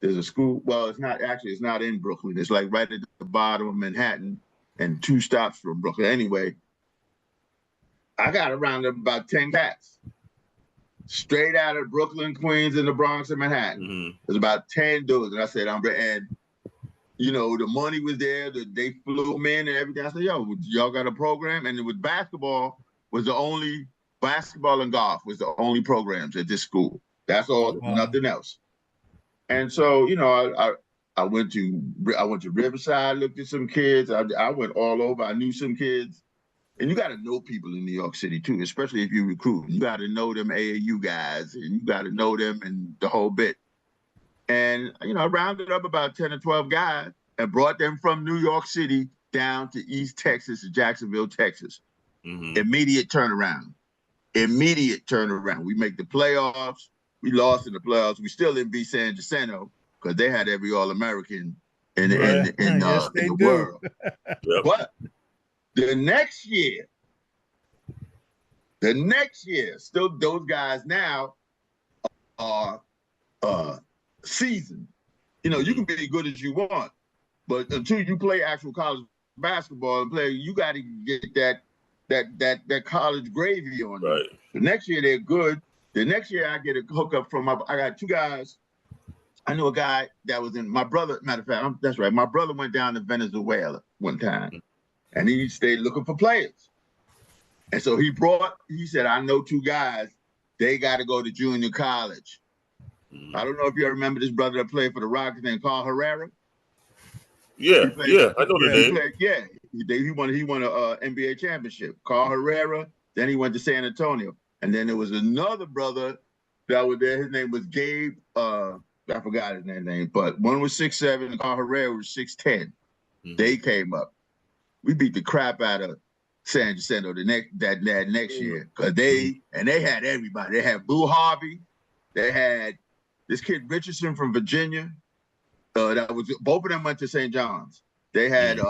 There's a school, well, it's not in Brooklyn. It's like right at the bottom of Manhattan and 2 stops from Brooklyn. Anyway, I got around about 10 cats. Straight out of Brooklyn, Queens, and the Bronx and Manhattan. There's about 10 dudes. And I said, and the money was there, they flew them in and everything. I said, yo, y'all got a program? And it was basketball and golf was the only programs at this school. That's all, nothing else. And so, I went to Riverside, looked at some kids. I went all over. I knew some kids. And you got to know people in New York City too, especially if you recruit. You got to know them AAU guys, and you got to know them and the whole bit. And I rounded up about 10 or 12 guys and brought them from New York City down to East Texas, to Jacksonville, Texas. Immediate turnaround. We make the playoffs. We lost in the playoffs. We still in B. San Jacinto because they had every All-American in the world. But the next year, still those guys now are seasoned. You can be as good as you want, but until you play actual college basketball and you got to get that college gravy on you. Right. The next year they're good. The next year I get a hookup from I got 2 guys. I knew a guy that was in my brother. Matter of fact, that's right. My brother went down to Venezuela one time, and he stayed looking for players. And so he said, I know 2 guys. They got to go to junior college. I don't know if you remember this brother that played for the Rockets named Carl Herrera. I know the name. He won a NBA championship. Carl Herrera. Then he went to San Antonio. And then there was another brother that was there. His name was Gabe. I forgot his name, but one was 6'7", and Carl Herrera was 6'10". They came up. We beat the crap out of San Jacinto that next year because they had everybody. They had Boo Harvey. They had this kid Richardson from Virginia. Both of them went to St. John's. They had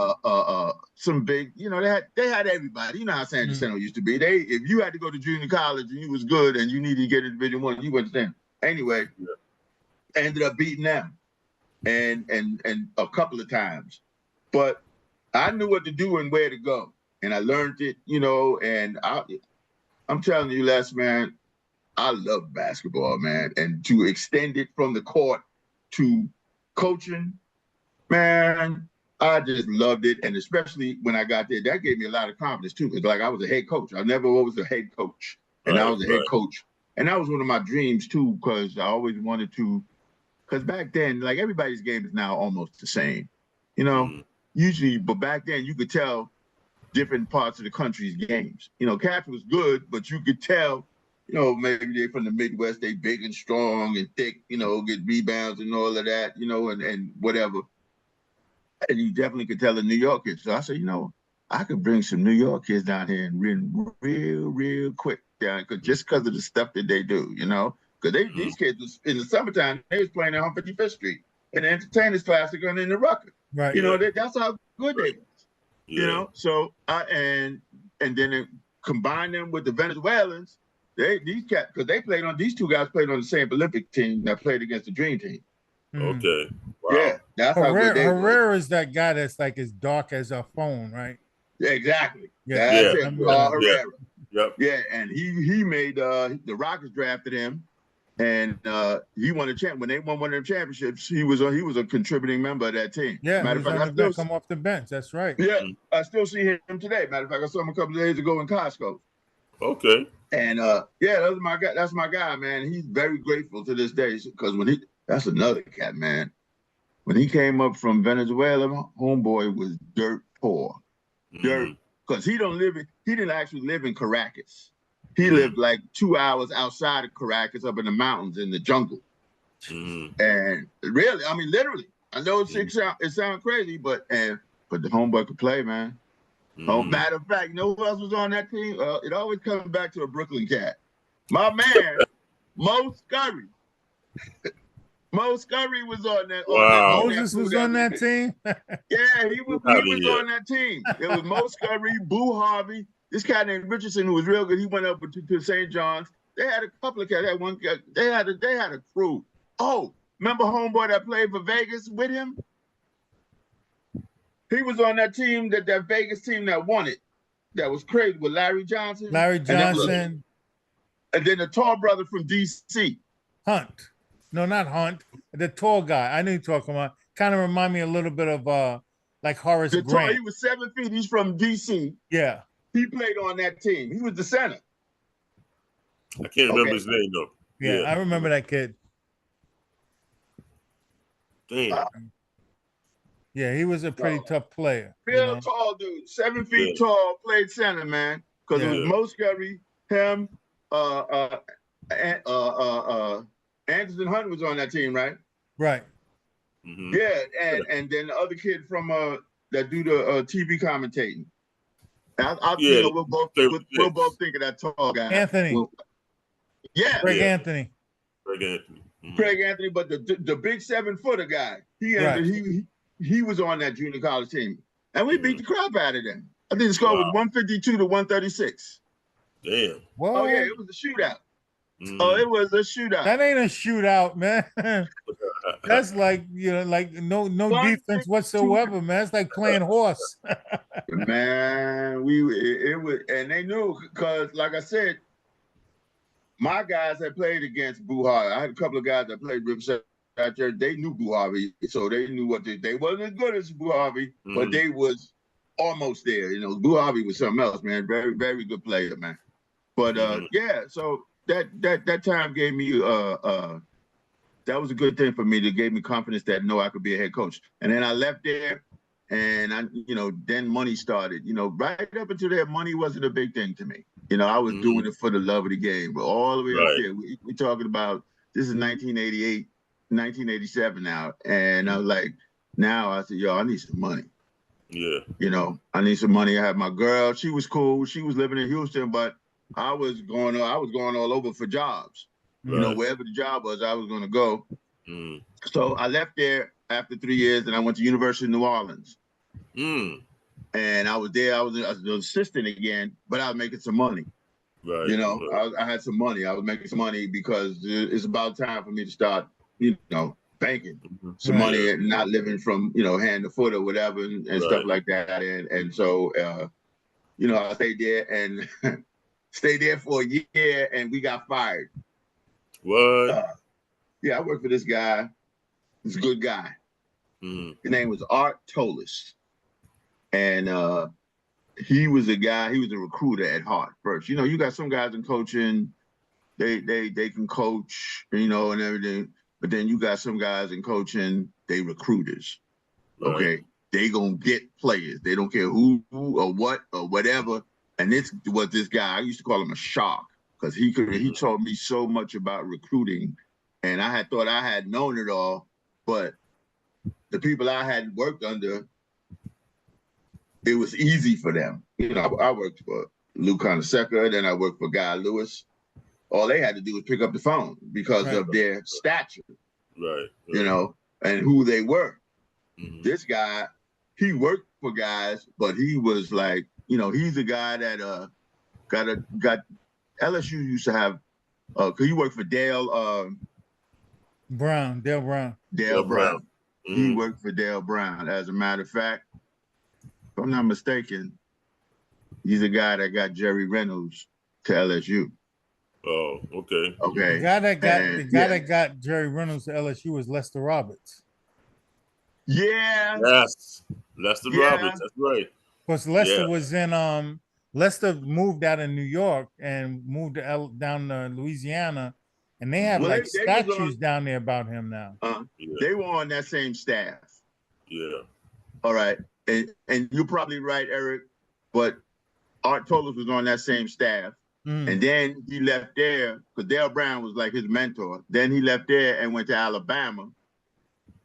some big, they had everybody. You know how San Jacinto used to be. If you had to go to junior college and you was good and you needed to get into Division I, you went to San. Anyway, ended up beating them and a couple of times. But I knew what to do and where to go. And I learned it, and I'm telling you, Les, man, I love basketball, man. And to extend it from the court to coaching, man, I just loved it. And especially when I got there, that gave me a lot of confidence too. Because I was a head coach. I never was a head coach. And I was a head coach. And that was one of my dreams too, because I always wanted to because back then, like everybody's game is now almost the same, you know. Usually, but back then you could tell different parts of the country's games. You know, Cats was good, but you could tell, you know, maybe they're from the Midwest, they big and strong and thick, you know, get rebounds and all of that, you know, and whatever. And you definitely could tell the New York kids. So I said, you know, I could bring some New York kids down here and win real quick down, just because of the stuff that they do, you know. Because these kids was, in the summertime, they was playing on 55th Street in the Entertainers Classic and in the Rucker. Right. You know, that's how good they was. Yeah. You know, so and then it combined them with the Venezuelans. These cats, because these two guys played on the same Olympic team that played against the Dream Team. Okay. Wow. Yeah, that's how good they were. Herrera is that guy that's like as dark as a phone, right? Yeah, exactly. Yeah. That's it. Herrera. Yep. Yeah, and he made the Rockets drafted him, and he won a champ. When they won one of the championships, he was a contributing member of that team. Yeah, matter of fact, I still come off the bench. That's right. Yeah, I still see him today. Matter of fact, I saw him a couple of days ago in Costco. Okay. And yeah, that's my guy. That's my guy, man. He's very grateful to this day because that's another cat, man. When he came up from Venezuela, my homeboy was dirt poor, dirt, because he didn't actually live in Caracas. He lived like 2 hours outside of Caracas, up in the mountains in the jungle. And really, I mean, literally, I know it sounds crazy, but the homeboy could play, man. Oh, matter of fact, you know who else was on that team? It always comes back to a Brooklyn cat. My man, Mo Scurry. Mo Scurry was on that. Wow. Moses was on that team? Yeah, he was on that team. It was Mo Scurry, Boo Harvey, this guy named Richardson who was real good. He went up to St. John's. They had a couple of cats. They had one guy. They had a crew. Oh, remember homeboy that played for Vegas with him? He was on that team, that Vegas team that won it. That was crazy with Larry Johnson. Larry Johnson. And then the tall brother from DC. Hunt. No, not Hunt. The tall guy. I know you're talking about. Kind of remind me a little bit of like Horace Grant. He was 7 feet. He's from DC. Yeah. He played on that team. He was the center. I can't remember his name though. Yeah, I remember that kid. Damn. Yeah, he was a pretty tough player. Real tall dude, 7 feet tall, played center, man. Because it was Mo Scurry, him, Anderson Hunt was on that team, right? Right. Yeah, and then the other kid from that do the TV commentating. You know, we'll both think of that tall guy. Anthony. Craig Anthony. Craig Anthony, but the big 7-footer guy. He was on that junior college team, and we beat the crap out of them. I think the score was 152 to 136. Damn. Whoa. Oh yeah, it was a shootout. Oh, it was a shootout. That ain't a shootout, man. That's like, you know, like no defense whatsoever, man. It's like playing horse. Man, it was, and they knew because, like I said, my guys had played against Boo Harvey. I had a couple of guys that played Riverside out there. They knew Boo Harvey, so they knew what they wasn't as good as Boo Harvey, but they was almost there. You know, Boo Harvey was something else, man. Very, very good player, man. But yeah, so that time gave me that was a good thing for me. That gave me confidence that I could be a head coach. And then I left there, and then money started. You know, right up until there, money wasn't a big thing to me. You know, I was doing it for the love of the game. But all the way up there, we talking about, this is 1988, 1987 now, and I was like, now I said, yo, I need some money. Yeah. You know, I need some money. I had my girl. She was cool. She was living in Houston, but I was going all over for jobs. You know, wherever the job was, I was going to go. So I left there after 3 years, and I went to University of New Orleans. And I was there. I was an assistant again, but I was making some money. Right. You know, I had some money. I was making some money because it's about time for me to start, banking some money and not living from, hand to foot or whatever and stuff like that. And so, I stayed there and stayed there for a year, and we got fired. What? Yeah, I worked for this guy. He's a good guy. His name was Art Tolis. And he was a recruiter at heart first. You got some guys in coaching, they can coach, and everything. But then you got some guys in coaching, they recruiters. Right. Okay. They gonna get players. They don't care who or what or whatever. And this was this guy, I used to call him a shark because he taught me so much about recruiting. And I had thought I had known it all, but the people I had worked under, it was easy for them. You know, I worked for Lou Conaseca, then I worked for Guy Lewis. All they had to do was pick up the phone because of their stature, right. You know, and who they were. Mm-hmm. This guy, he worked for guys, but he was like, you know, he's a guy that got LSU used to have, cause he worked for Dale Brown. Dale Brown. Mm-hmm. He worked for Dale Brown. As a matter of fact, if I'm not mistaken, he's a guy that got Jerry Reynolds to LSU. Oh, okay. Okay. The guy that got Jerry Reynolds to LSU was Lester Roberts. Yeah. Yes. Lester Roberts. That's right. Because Lester was in Lester moved out of New York and moved to down to Louisiana, and they have like statues down there about him now. They were on that same staff. Yeah. All right. And you're probably right, Eric, but Art Tolis was on that same staff. And then he left there because Dale Brown was like his mentor. Then he left there and went to Alabama.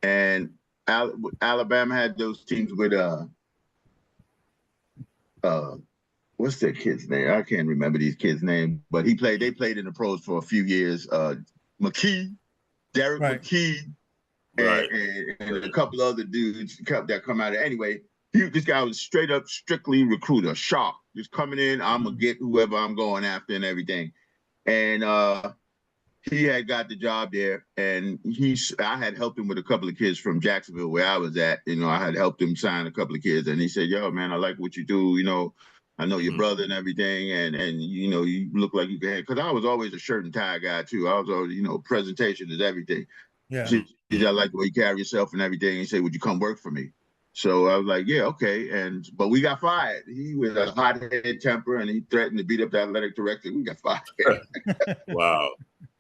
And Alabama had those teams with what's that kid's name? I can't remember these kids' name, but they played in the pros for a few years. McKee, Derek McKee, and a couple other dudes that come out of anyway. This guy was straight up, strictly recruiter, sharp, just coming in. I'm gonna get whoever I'm going after and everything. And he had got the job there, and I had helped him with a couple of kids from Jacksonville where I was at. You know, I had helped him sign a couple of kids, and he said, "Yo, man, I like what you do. You know, I know your brother and everything, and you know, you look like you can." Because I was always a shirt and tie guy too. I was always, you know, presentation is everything. Yeah, I like the way you carry yourself and everything. He said, "Would you come work for me?" So I was like, yeah, okay. But we got fired. He was a hot-headed temper, and he threatened to beat up the athletic director. We got fired. Wow.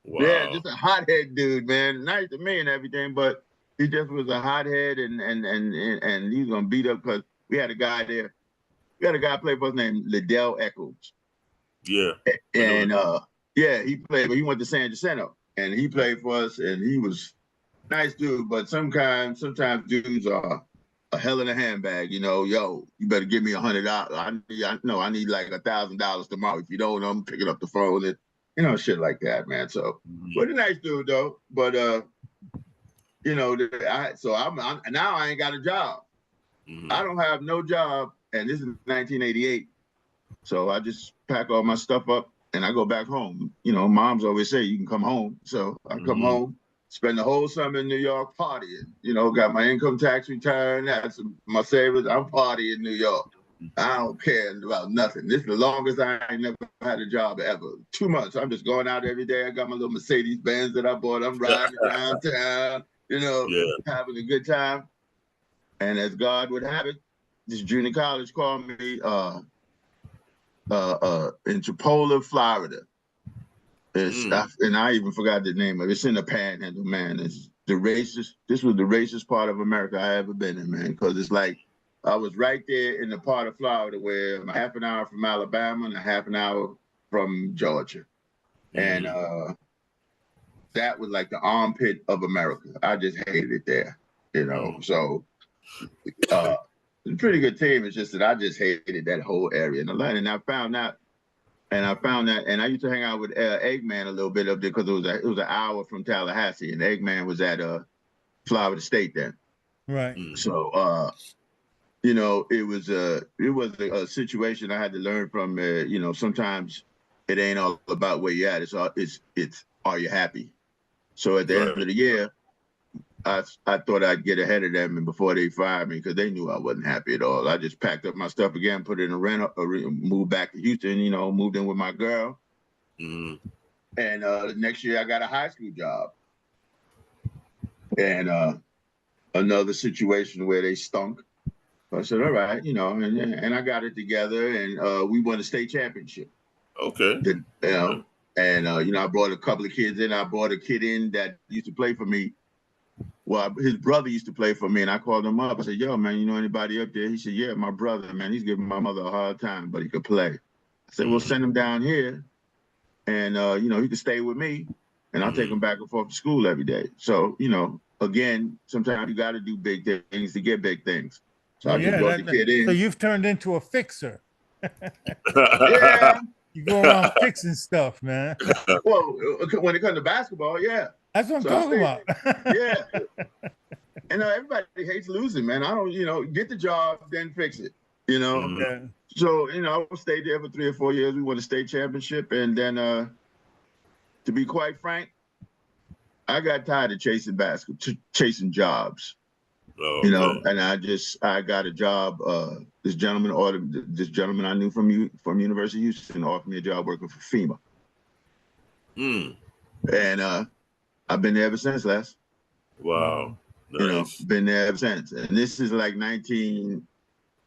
Yeah, just a hothead dude, man. Nice to me and everything, but he just was a hothead, and he's gonna beat up because we had a guy there. We had a guy play for us named Liddell Eccles. Yeah. And he played, but he went to San Jacinto, and he played for us, and he was a nice dude. But sometimes dudes are a hell in a handbag, you know. Yo, you better give me $100. I need like $1,000 tomorrow. If you don't, I'm picking up the phone and, you know, shit like that, man. So, but a nice dude though. But you know, I'm now I ain't got a job. I don't have no job, and this is 1988. So I just pack all my stuff up and I go back home. You know, moms always say you can come home, so I come home. Spend the whole summer in New York partying. You know, got my income tax return, had my savings. I'm partying in New York. I don't care about nothing. This is the longest I ain't never had a job ever. 2 months. I'm just going out every day. I got my little Mercedes Benz that I bought. I'm riding around town, you know, having a good time. And as God would have it, this junior college called me in Chipola, Florida. And I even forgot the name of it. It's in the Panhandle, man. This was the racist part of America I ever been in, man. Because it's like I was right there in the part of Florida where I'm half an hour from Alabama and a half an hour from Georgia. And that was like the armpit of America. I just hated it there, you know. So it's a pretty good team. It's just that I just hated that whole area in Atlanta. And I found that, and I used to hang out with Eggman a little bit up there because it was an hour from Tallahassee, and Eggman was at Florida State then. Right. So you know, it was a situation I had to learn from. You know, sometimes it ain't all about where you're at. It's are you happy? So at the end of the year, I thought I'd get ahead of them, and before they fired me, because they knew I wasn't happy at all. I just packed up my stuff again, put it in a rental, moved back to Houston. You know, moved in with my girl. And the next year I got a high school job, and another situation where they stunk. I said, all right, you know, and I got it together, and we won the state championship. Okay. You know, And I brought a couple of kids in. I brought a kid in that used to play for me. Well, his brother used to play for me, and I called him up. I said, "Yo, man, you know anybody up there?" He said, "Yeah, my brother, man. He's giving my mother a hard time, but he could play." I said, "Well, send him down here, and he could stay with me, and I'll take him back and forth to school every day." So, again, sometimes you got to do big things to get big things. So I just brought the kid in. So you've turned into a fixer. Yeah. You go around fixing stuff, man. Well, when it comes to basketball, yeah. That's what I'm talking about. Yeah. And everybody hates losing, man. I don't, get the job, then fix it, Yeah. So, I stayed there for 3 or 4 years. We won a state championship. And then, to be quite frank, I got tired of chasing jobs. Oh, And I got a job. This gentleman I knew from University of Houston offered me a job working for FEMA. And I've been there ever since, Les. Wow. Nice. Been there ever since. And this is like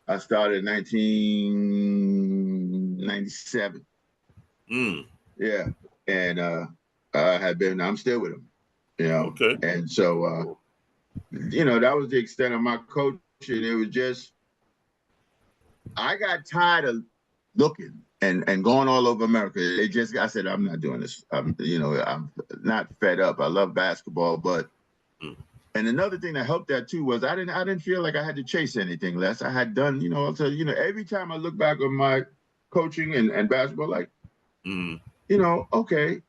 I started in 1997. Yeah. And I'm still with him. Okay. And so that was the extent of my coaching. It was just, I got tired of looking and going all over America. I said, I'm not doing this. I'm not fed up. I love basketball, but, and another thing that helped that too was I didn't feel like I had to chase anything less. I had done, every time I look back on my coaching and basketball, like, okay,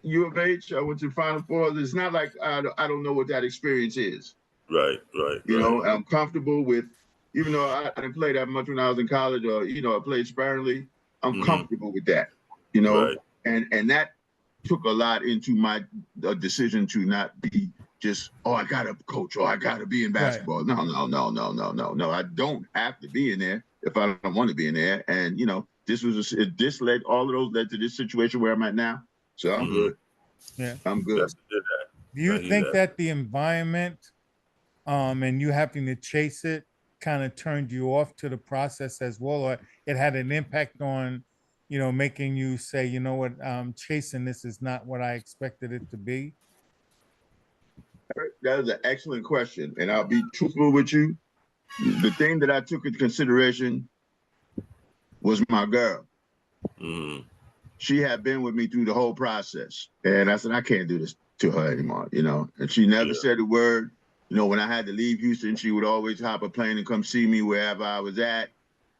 U of H, I went to Final Four. It's not like I don't know what that experience is. Right. I'm comfortable with, even though I didn't play that much when I was in college, or I played sparingly. I'm comfortable with that, Right. and that took a lot into my decision to not be just, I gotta coach, or I gotta be in basketball. Right. No. I don't have to be in there if I don't want to be in there. And all of those led to this situation where I'm at now. So I'm good. Yeah, I'm good. Do you think that the environment, and you having to chase it, kind of turned you off to the process as well, or it had an impact on, making you say, you know what, chasing this is not what I expected it to be? That is an excellent question, and I'll be truthful with you. The thing that I took into consideration was my girl. She had been with me through the whole process. And I said, I can't do this to her anymore, and she never said a word. When I had to leave Houston, she would always hop a plane and come see me wherever I was at.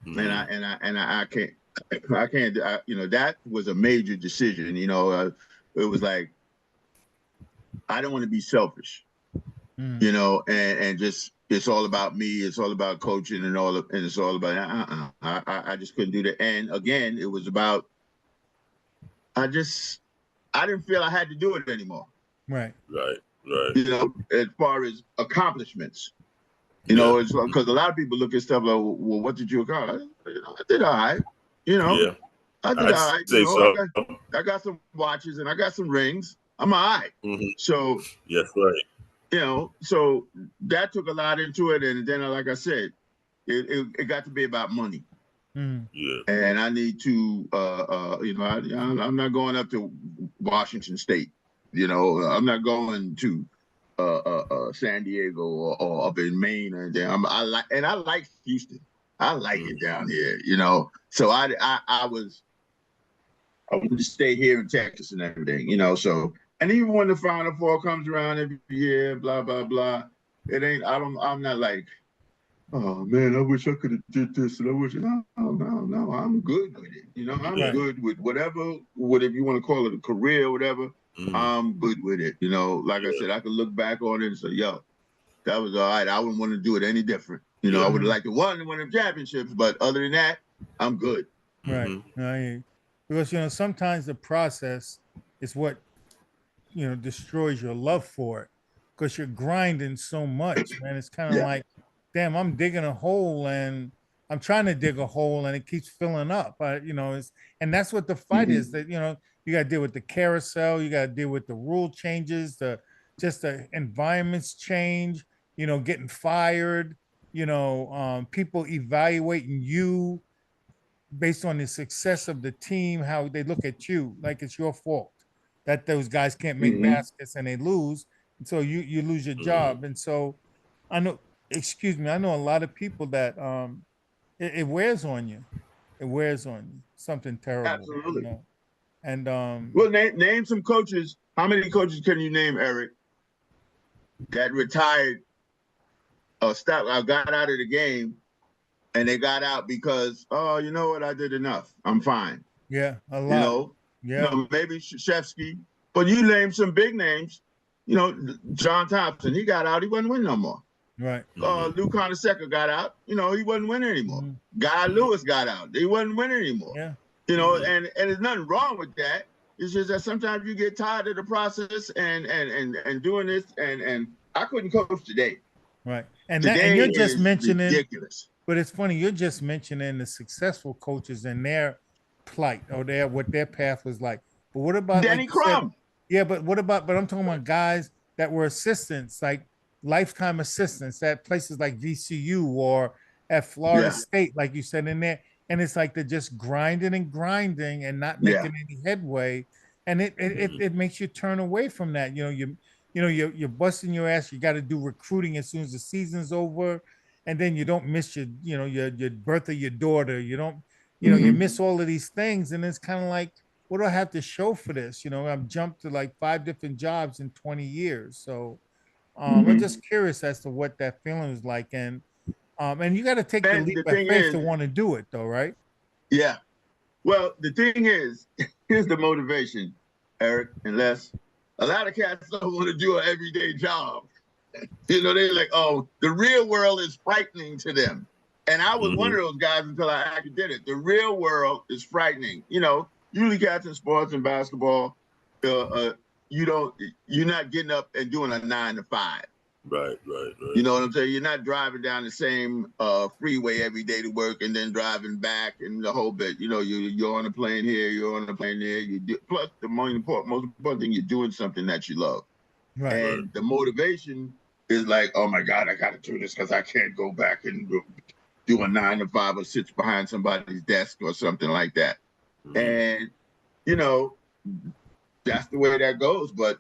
And I can't, that was a major decision. It was like, I don't want to be selfish, and just, it's all about me. It's all about coaching and it's all about, I just couldn't do that. And again, it was about, I didn't feel I had to do it anymore. Right. As far as accomplishments, it's because a lot of people look at stuff like, well, what did you accomplish? I did all right. I did all right. I got some watches and I got some rings. I'm all right. So, yes, right. So that took a lot into it. And then, like I said, it got to be about money. Yeah. And I need to, I'm not going up to Washington State. I'm not going to San Diego or up in Maine or anything. I like Houston. I like it down here. So I wanted to stay here in Texas and everything. So, and even when the Final Four comes around every year, blah blah blah, I'm not like, oh man, I wish I could have did this, and I wish. No, I'm good with it. I'm good with whatever you want to call it, a career, or whatever. I'm good with it. Like I said, I can look back on it and say, yo, that was all right. I wouldn't want to do it any different. I would have liked to win one of the championships, but other than that, I'm good. Right. Because sometimes the process is what destroys your love for it, because you're grinding so much, man. It's kind of like, damn, I'm digging a hole and I'm trying to dig a hole and it keeps filling up. And that's what the fight is, that, you got to deal with the carousel. You got to deal with the rule changes, the environments change, getting fired, people evaluating you. based on the success of the team, how they look at you, like it's your fault that those guys can't make Mhm. baskets and they lose, and so you lose your job. And so I know, excuse me, I know a lot of people that it wears on you. It wears on you. Something terrible, you Absolutely. know. And Well, name some coaches. How many coaches can you name, Eric, that retired or got out of the game, and they got out because, oh, you know what, I did enough. I'm fine. yeah, a You lot. know, Yeah. maybe Shevsky, but you name some big names. You know, John Thompson, he got out, he wasn't winning no more. Right. Lou Carnesecca got out, you know, he wasn't winning anymore. Mhm. Guy Lewis got out, he wasn't winning anymore. Yeah. You know, and there's nothing wrong with that. It's just that sometimes you get tired of the process and doing this, and I couldn't coach today. Right. And Today you're just is mentioning, ridiculous. but it's funny, you're just mentioning the successful coaches and their plight or what their path was like. But what about Danny like you said, Crum. yeah, but what about, but I'm talking about guys that were assistants, like lifetime assistants at places like VCU or at Florida Yeah. State, like you said in there. And it's like they're just grinding and grinding and not Yeah. making any headway. And it makes you turn away from that. You're busting your ass. You got to do recruiting as soon as the season's over. And then you don't miss your birth of your daughter. You don't, you miss all of these things. And it's kind of like, what do I have to show for this? I've jumped to like 5 different jobs in 20 years. So I'm just curious as to what that feeling is like. And you got to take the And leap the of thing faith is, to want to do it though, right? yeah. Well, the thing is, here's the motivation, Eric and Les. A lot of cats don't want to do an everyday job. You know, they're like, oh, the real world is frightening to them. And I was one of those guys until I actually did it. The real world is frightening. You know, usually cats in sports and basketball, you're not getting up and doing a 9 to 5. Right. You know what I'm saying? You're not driving down the same freeway every day to work and then driving back and the whole bit. You know, you're on a plane here, you're on a plane there. Plus, the most important thing, you're doing something that you love. Right. And the motivation is like, oh my God, I got to do this because I can't go back and do a 9 to 5 or sit behind somebody's desk or something like that. And, you know, that's the way that goes. But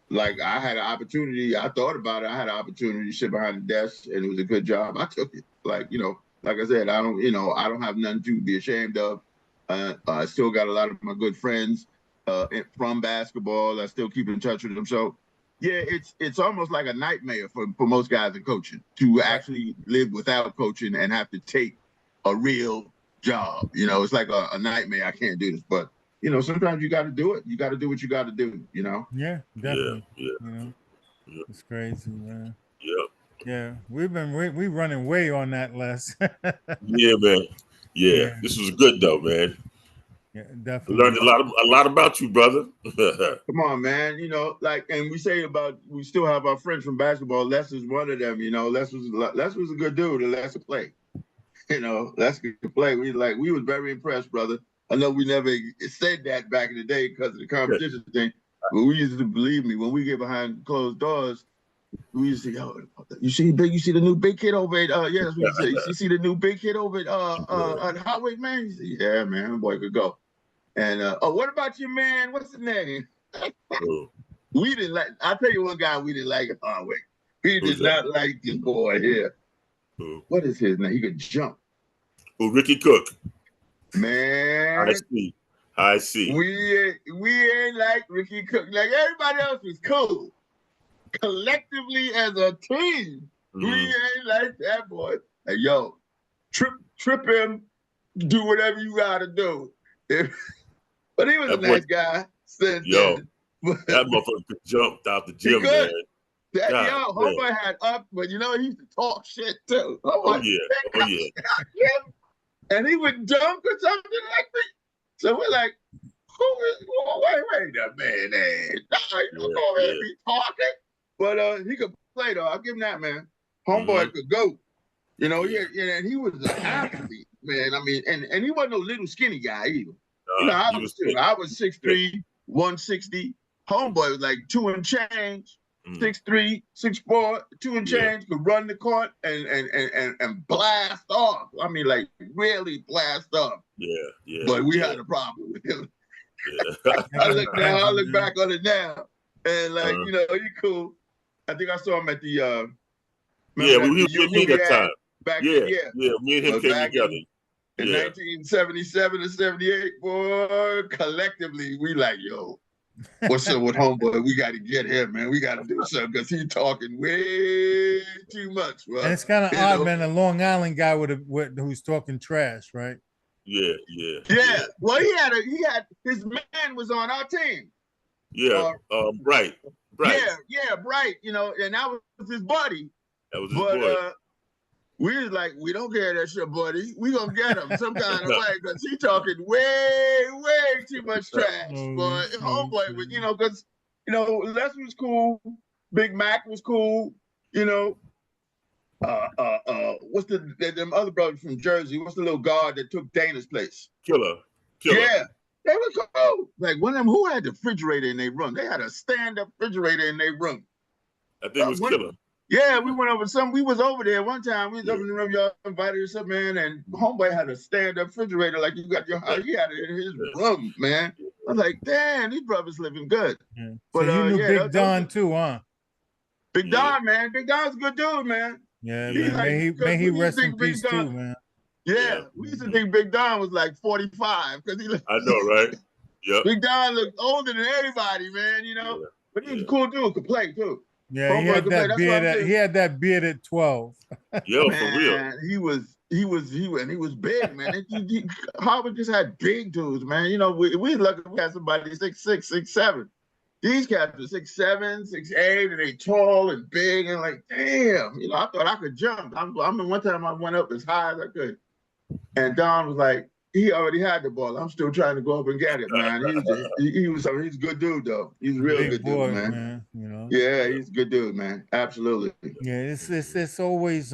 like, I had an opportunity, I thought about it. I had an opportunity to sit behind the desk and it was a good job. I took it. Like, you know, like I said, I don't have nothing to be ashamed of. I still got a lot of my good friends from basketball. I still keep in touch with them. So yeah, it's almost like a nightmare for most guys in coaching to actually live without coaching and have to take a real job. You know, it's like a nightmare. I can't do this, but you know, sometimes you got to do it. You got to do what you got to do. You know. Yeah, definitely. Yeah. You know, it's crazy, man. Yeah. Yeah, we running way on that, Les. Yeah, man. Yeah, this was good though, man. Yeah, I definitely. learned a lot about you, brother. Come on, man. You know, like, and we still have our friends from basketball. Les is one of them. You know, Les was a good dude. And Les could play. You know, Les could play. We was very impressed, brother. I know we never said that back in the day because of the competition thing, but we used to, believe me, when we get behind closed doors, we used to say, yo, you see the new big kid over at yeah, that's what you say. You see the new big kid over at Hotwick, man? You say, yeah, man, that boy could go. And what about your man? What's his name? We didn't like. I'll tell you one guy we didn't like at Hotwick. We did not like this boy here. What is his name? He could jump. Oh, Ricky Cook. Man, I see. We ain't like Ricky Cook. Like everybody else was cool. Collectively as a team, we ain't like that boy. Like, yo, trip him, do whatever you gotta do. But he was a nice guy. That motherfucker jumped out the gym, man. Homeboy had up, but you know, he used to talk shit too. Oh yeah. And he would dunk or something like that. So we're like, wait a minute. You don't go ahead and be talking. But he could play though. I'll give him that, man. Homeboy could go. You know, and he was an athlete, man. I mean, and he wasn't no little skinny guy either. You know, I was 6'3", 160. Homeboy was like 2 and change. 6'3", 6'4", 2 and change, could run the court and blast off. I mean, like really blast off. Yeah. But we had a problem with him. Yeah. I look back on it now, and like you know, he cool. I think I saw him at the yeah, we was with me that time. Back Yeah, yeah, me and him came together. In 1977 and 78, boy, collectively, we like, yo, what's up with homeboy? We got to get him, man. We got to do something because he's talking way too much, bro. And it's kind of odd, man. A Long Island guy who's talking trash, right? Yeah. Well, he had his man was on our team. Yeah, right. Yeah, Bright. You know, and that was his buddy. That was his boy. We was like, we don't care that's your buddy. We gonna get him some kind of way because he talking way too much trash. But homeboy was, you know, because Les was cool, Big Mac was cool, you know. What's them other brothers from Jersey? What's the little guard that took Dana's place? Killer. Yeah, they were cool. Like one of them who had the refrigerator in their room. They had a stand-up refrigerator in their room. I think it was Killer. Yeah, we went over we was over there one time. We was up in the room, y'all invited us up, man, and homeboy had a stand-up refrigerator like you got your house. He had it in his room, man. I was like, damn, these brothers living good. Yeah. But you knew Big Don too, huh? Big Don, man. Big Don's a good dude, man. Yeah, man. May he rest in peace too, man. Yeah, we used to think Big Don was like 45 because he looked. I know, right? Yeah. Big Don looked older than everybody, man. You know, but he was a cool dude. Could play too. Yeah, he had that beard. He had that beard at 12. Yo, man, for real. He was big, man. Harvard just had big dudes, man. You know, we lucky we had somebody 6'6", 6'7". These cats are 6'7", 6'8", and they tall and big and like, damn. You know, I thought I could jump. I mean, one time I went up as high as I could, and Don was like, he already had the ball. I'm still trying to go up and get it, man. He's a good dude, though. He's a real good dude, man. You know? Yeah, he's a good dude, man. Absolutely. Yeah, it's always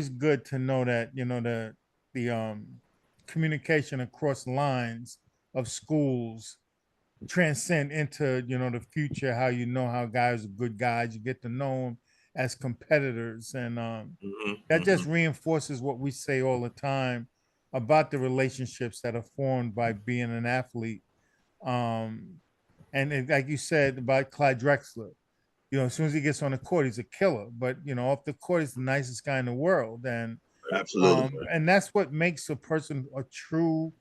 good to know that, you know, the communication across lines of schools transcend into, you know, the future, how guys are good guys, you get to know them as competitors, and that just reinforces what we say all the time about the relationships that are formed by being an athlete. And like you said about Clyde Drexler, you know, as soon as he gets on the court, he's a killer. But, you know, off the court, he's the nicest guy in the world. And absolutely. And that's what makes a person a true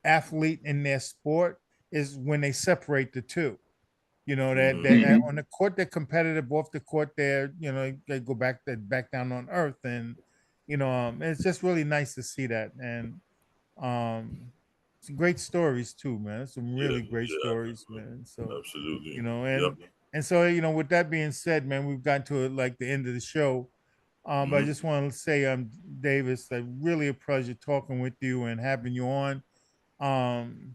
athlete in their sport, is when they separate the two. You know, that on the court they're competitive, off the court they're, you know, they go back down on earth. And you know, it's just really nice to see that. And some great stories too, man. Some really great stories, man. So absolutely, you know, and so, you know, with that being said, man, we've gotten to like the end of the show. But I just want to say, Davis, like really a pleasure talking with you and having you on. Absolutely.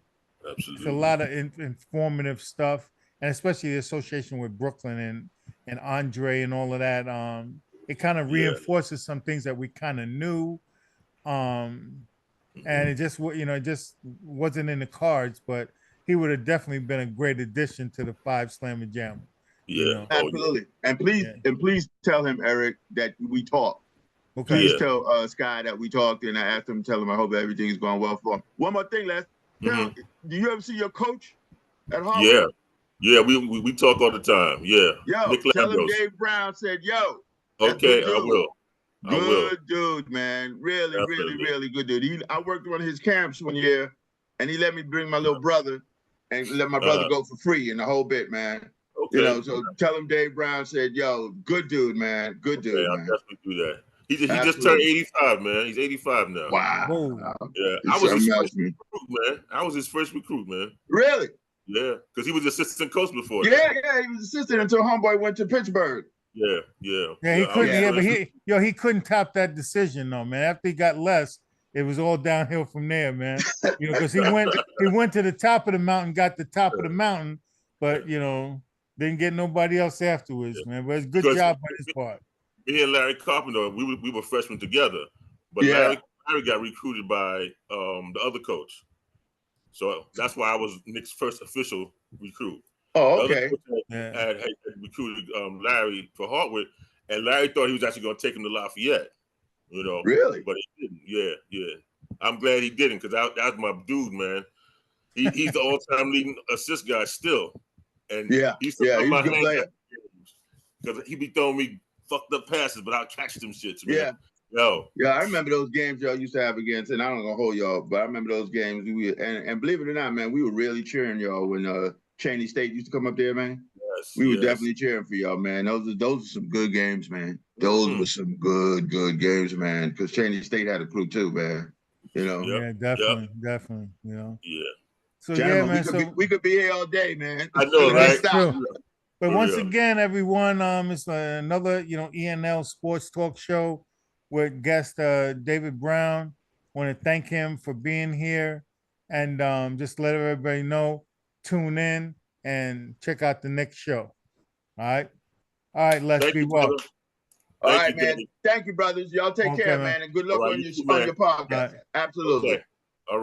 It's a lot of informative stuff, and especially the association with Brooklyn and Andre and all of that. It kind of reinforces some things that we kind of knew. And it just, you know, it just wasn't in the cards, but he would have definitely been a great addition to the Five Slammer Jam. Yeah, you know? Absolutely. And please tell him, Eric, that we talked. Okay. Please tell Sky that we talked, and I asked him, tell him I hope everything is going well for him. One more thing, Les. Do you ever see your coach at Harvard? Yeah, we talk all the time. Yeah. Yo, Nick tell him Lambros. Dave Brown said, yo. Okay, I will. Good dude, man. Really, definitely. really good dude. I worked on his camps one year, and he let me bring my little brother and let my brother go for free and the whole bit, man. Okay. You know, so tell him Dave Brown said, yo, good dude, man. Good dude, man. I'll definitely do that. He just turned 85, man. He's 85 now. Wow. Yeah. I was his first recruit, man. I was his first recruit, man. Really? Yeah, because he was assistant coach before. Yeah, he was assistant until homeboy went to Pittsburgh. Yeah. He couldn't. But he couldn't top that decision, though, man. After he got less, it was all downhill from there, man. You know, because he went to the top of the mountain, got the top of the mountain, but you know, didn't get nobody else afterwards, man. But it's a good job on his part. Me and Larry Carpenter, we were freshmen together, but Larry got recruited by the other coach. So that's why I was Nick's first official recruit. Oh, The other okay. coach Yeah. had recruited Larry for Hartwood, and Larry thought he was actually going to take him to Lafayette. You know, Really? but he didn't. Yeah. I'm glad he didn't because that was my dude, man. He's the all-time leading assist guy still, and Yeah. he used to Yeah. rub He's my a good hands player. because he be throwing me fucked up passes, but I'll catch them shits, man. Yeah. Yo. Yeah, I remember those games y'all used to have against, and I don't gonna hold y'all, but I remember those games. And believe it or not, man, we were really cheering y'all when Cheney State used to come up there, man. Yes. We were yes. definitely cheering for y'all, man. Those are some good games, man. Those were some good games, man. Because Cheney State had a crew too, man. You know. Yep. Yeah, definitely. You know. Yeah. So Gentlemen, yeah, man. we could be here all day, man. I know, Let's right? stop. True. But For once real. again, everyone, it's another, ENL Sports Talk Show with guest David Brown. Want to thank him for being here, and just let everybody know, tune in and check out the next show. All right, let's Thank be you, well. brother. All Thank right, you, man. David. Thank you, brothers. Y'all take Okay, care, man. man, and good All luck right, on you your too, on man. your podcast. All right. Absolutely. Okay.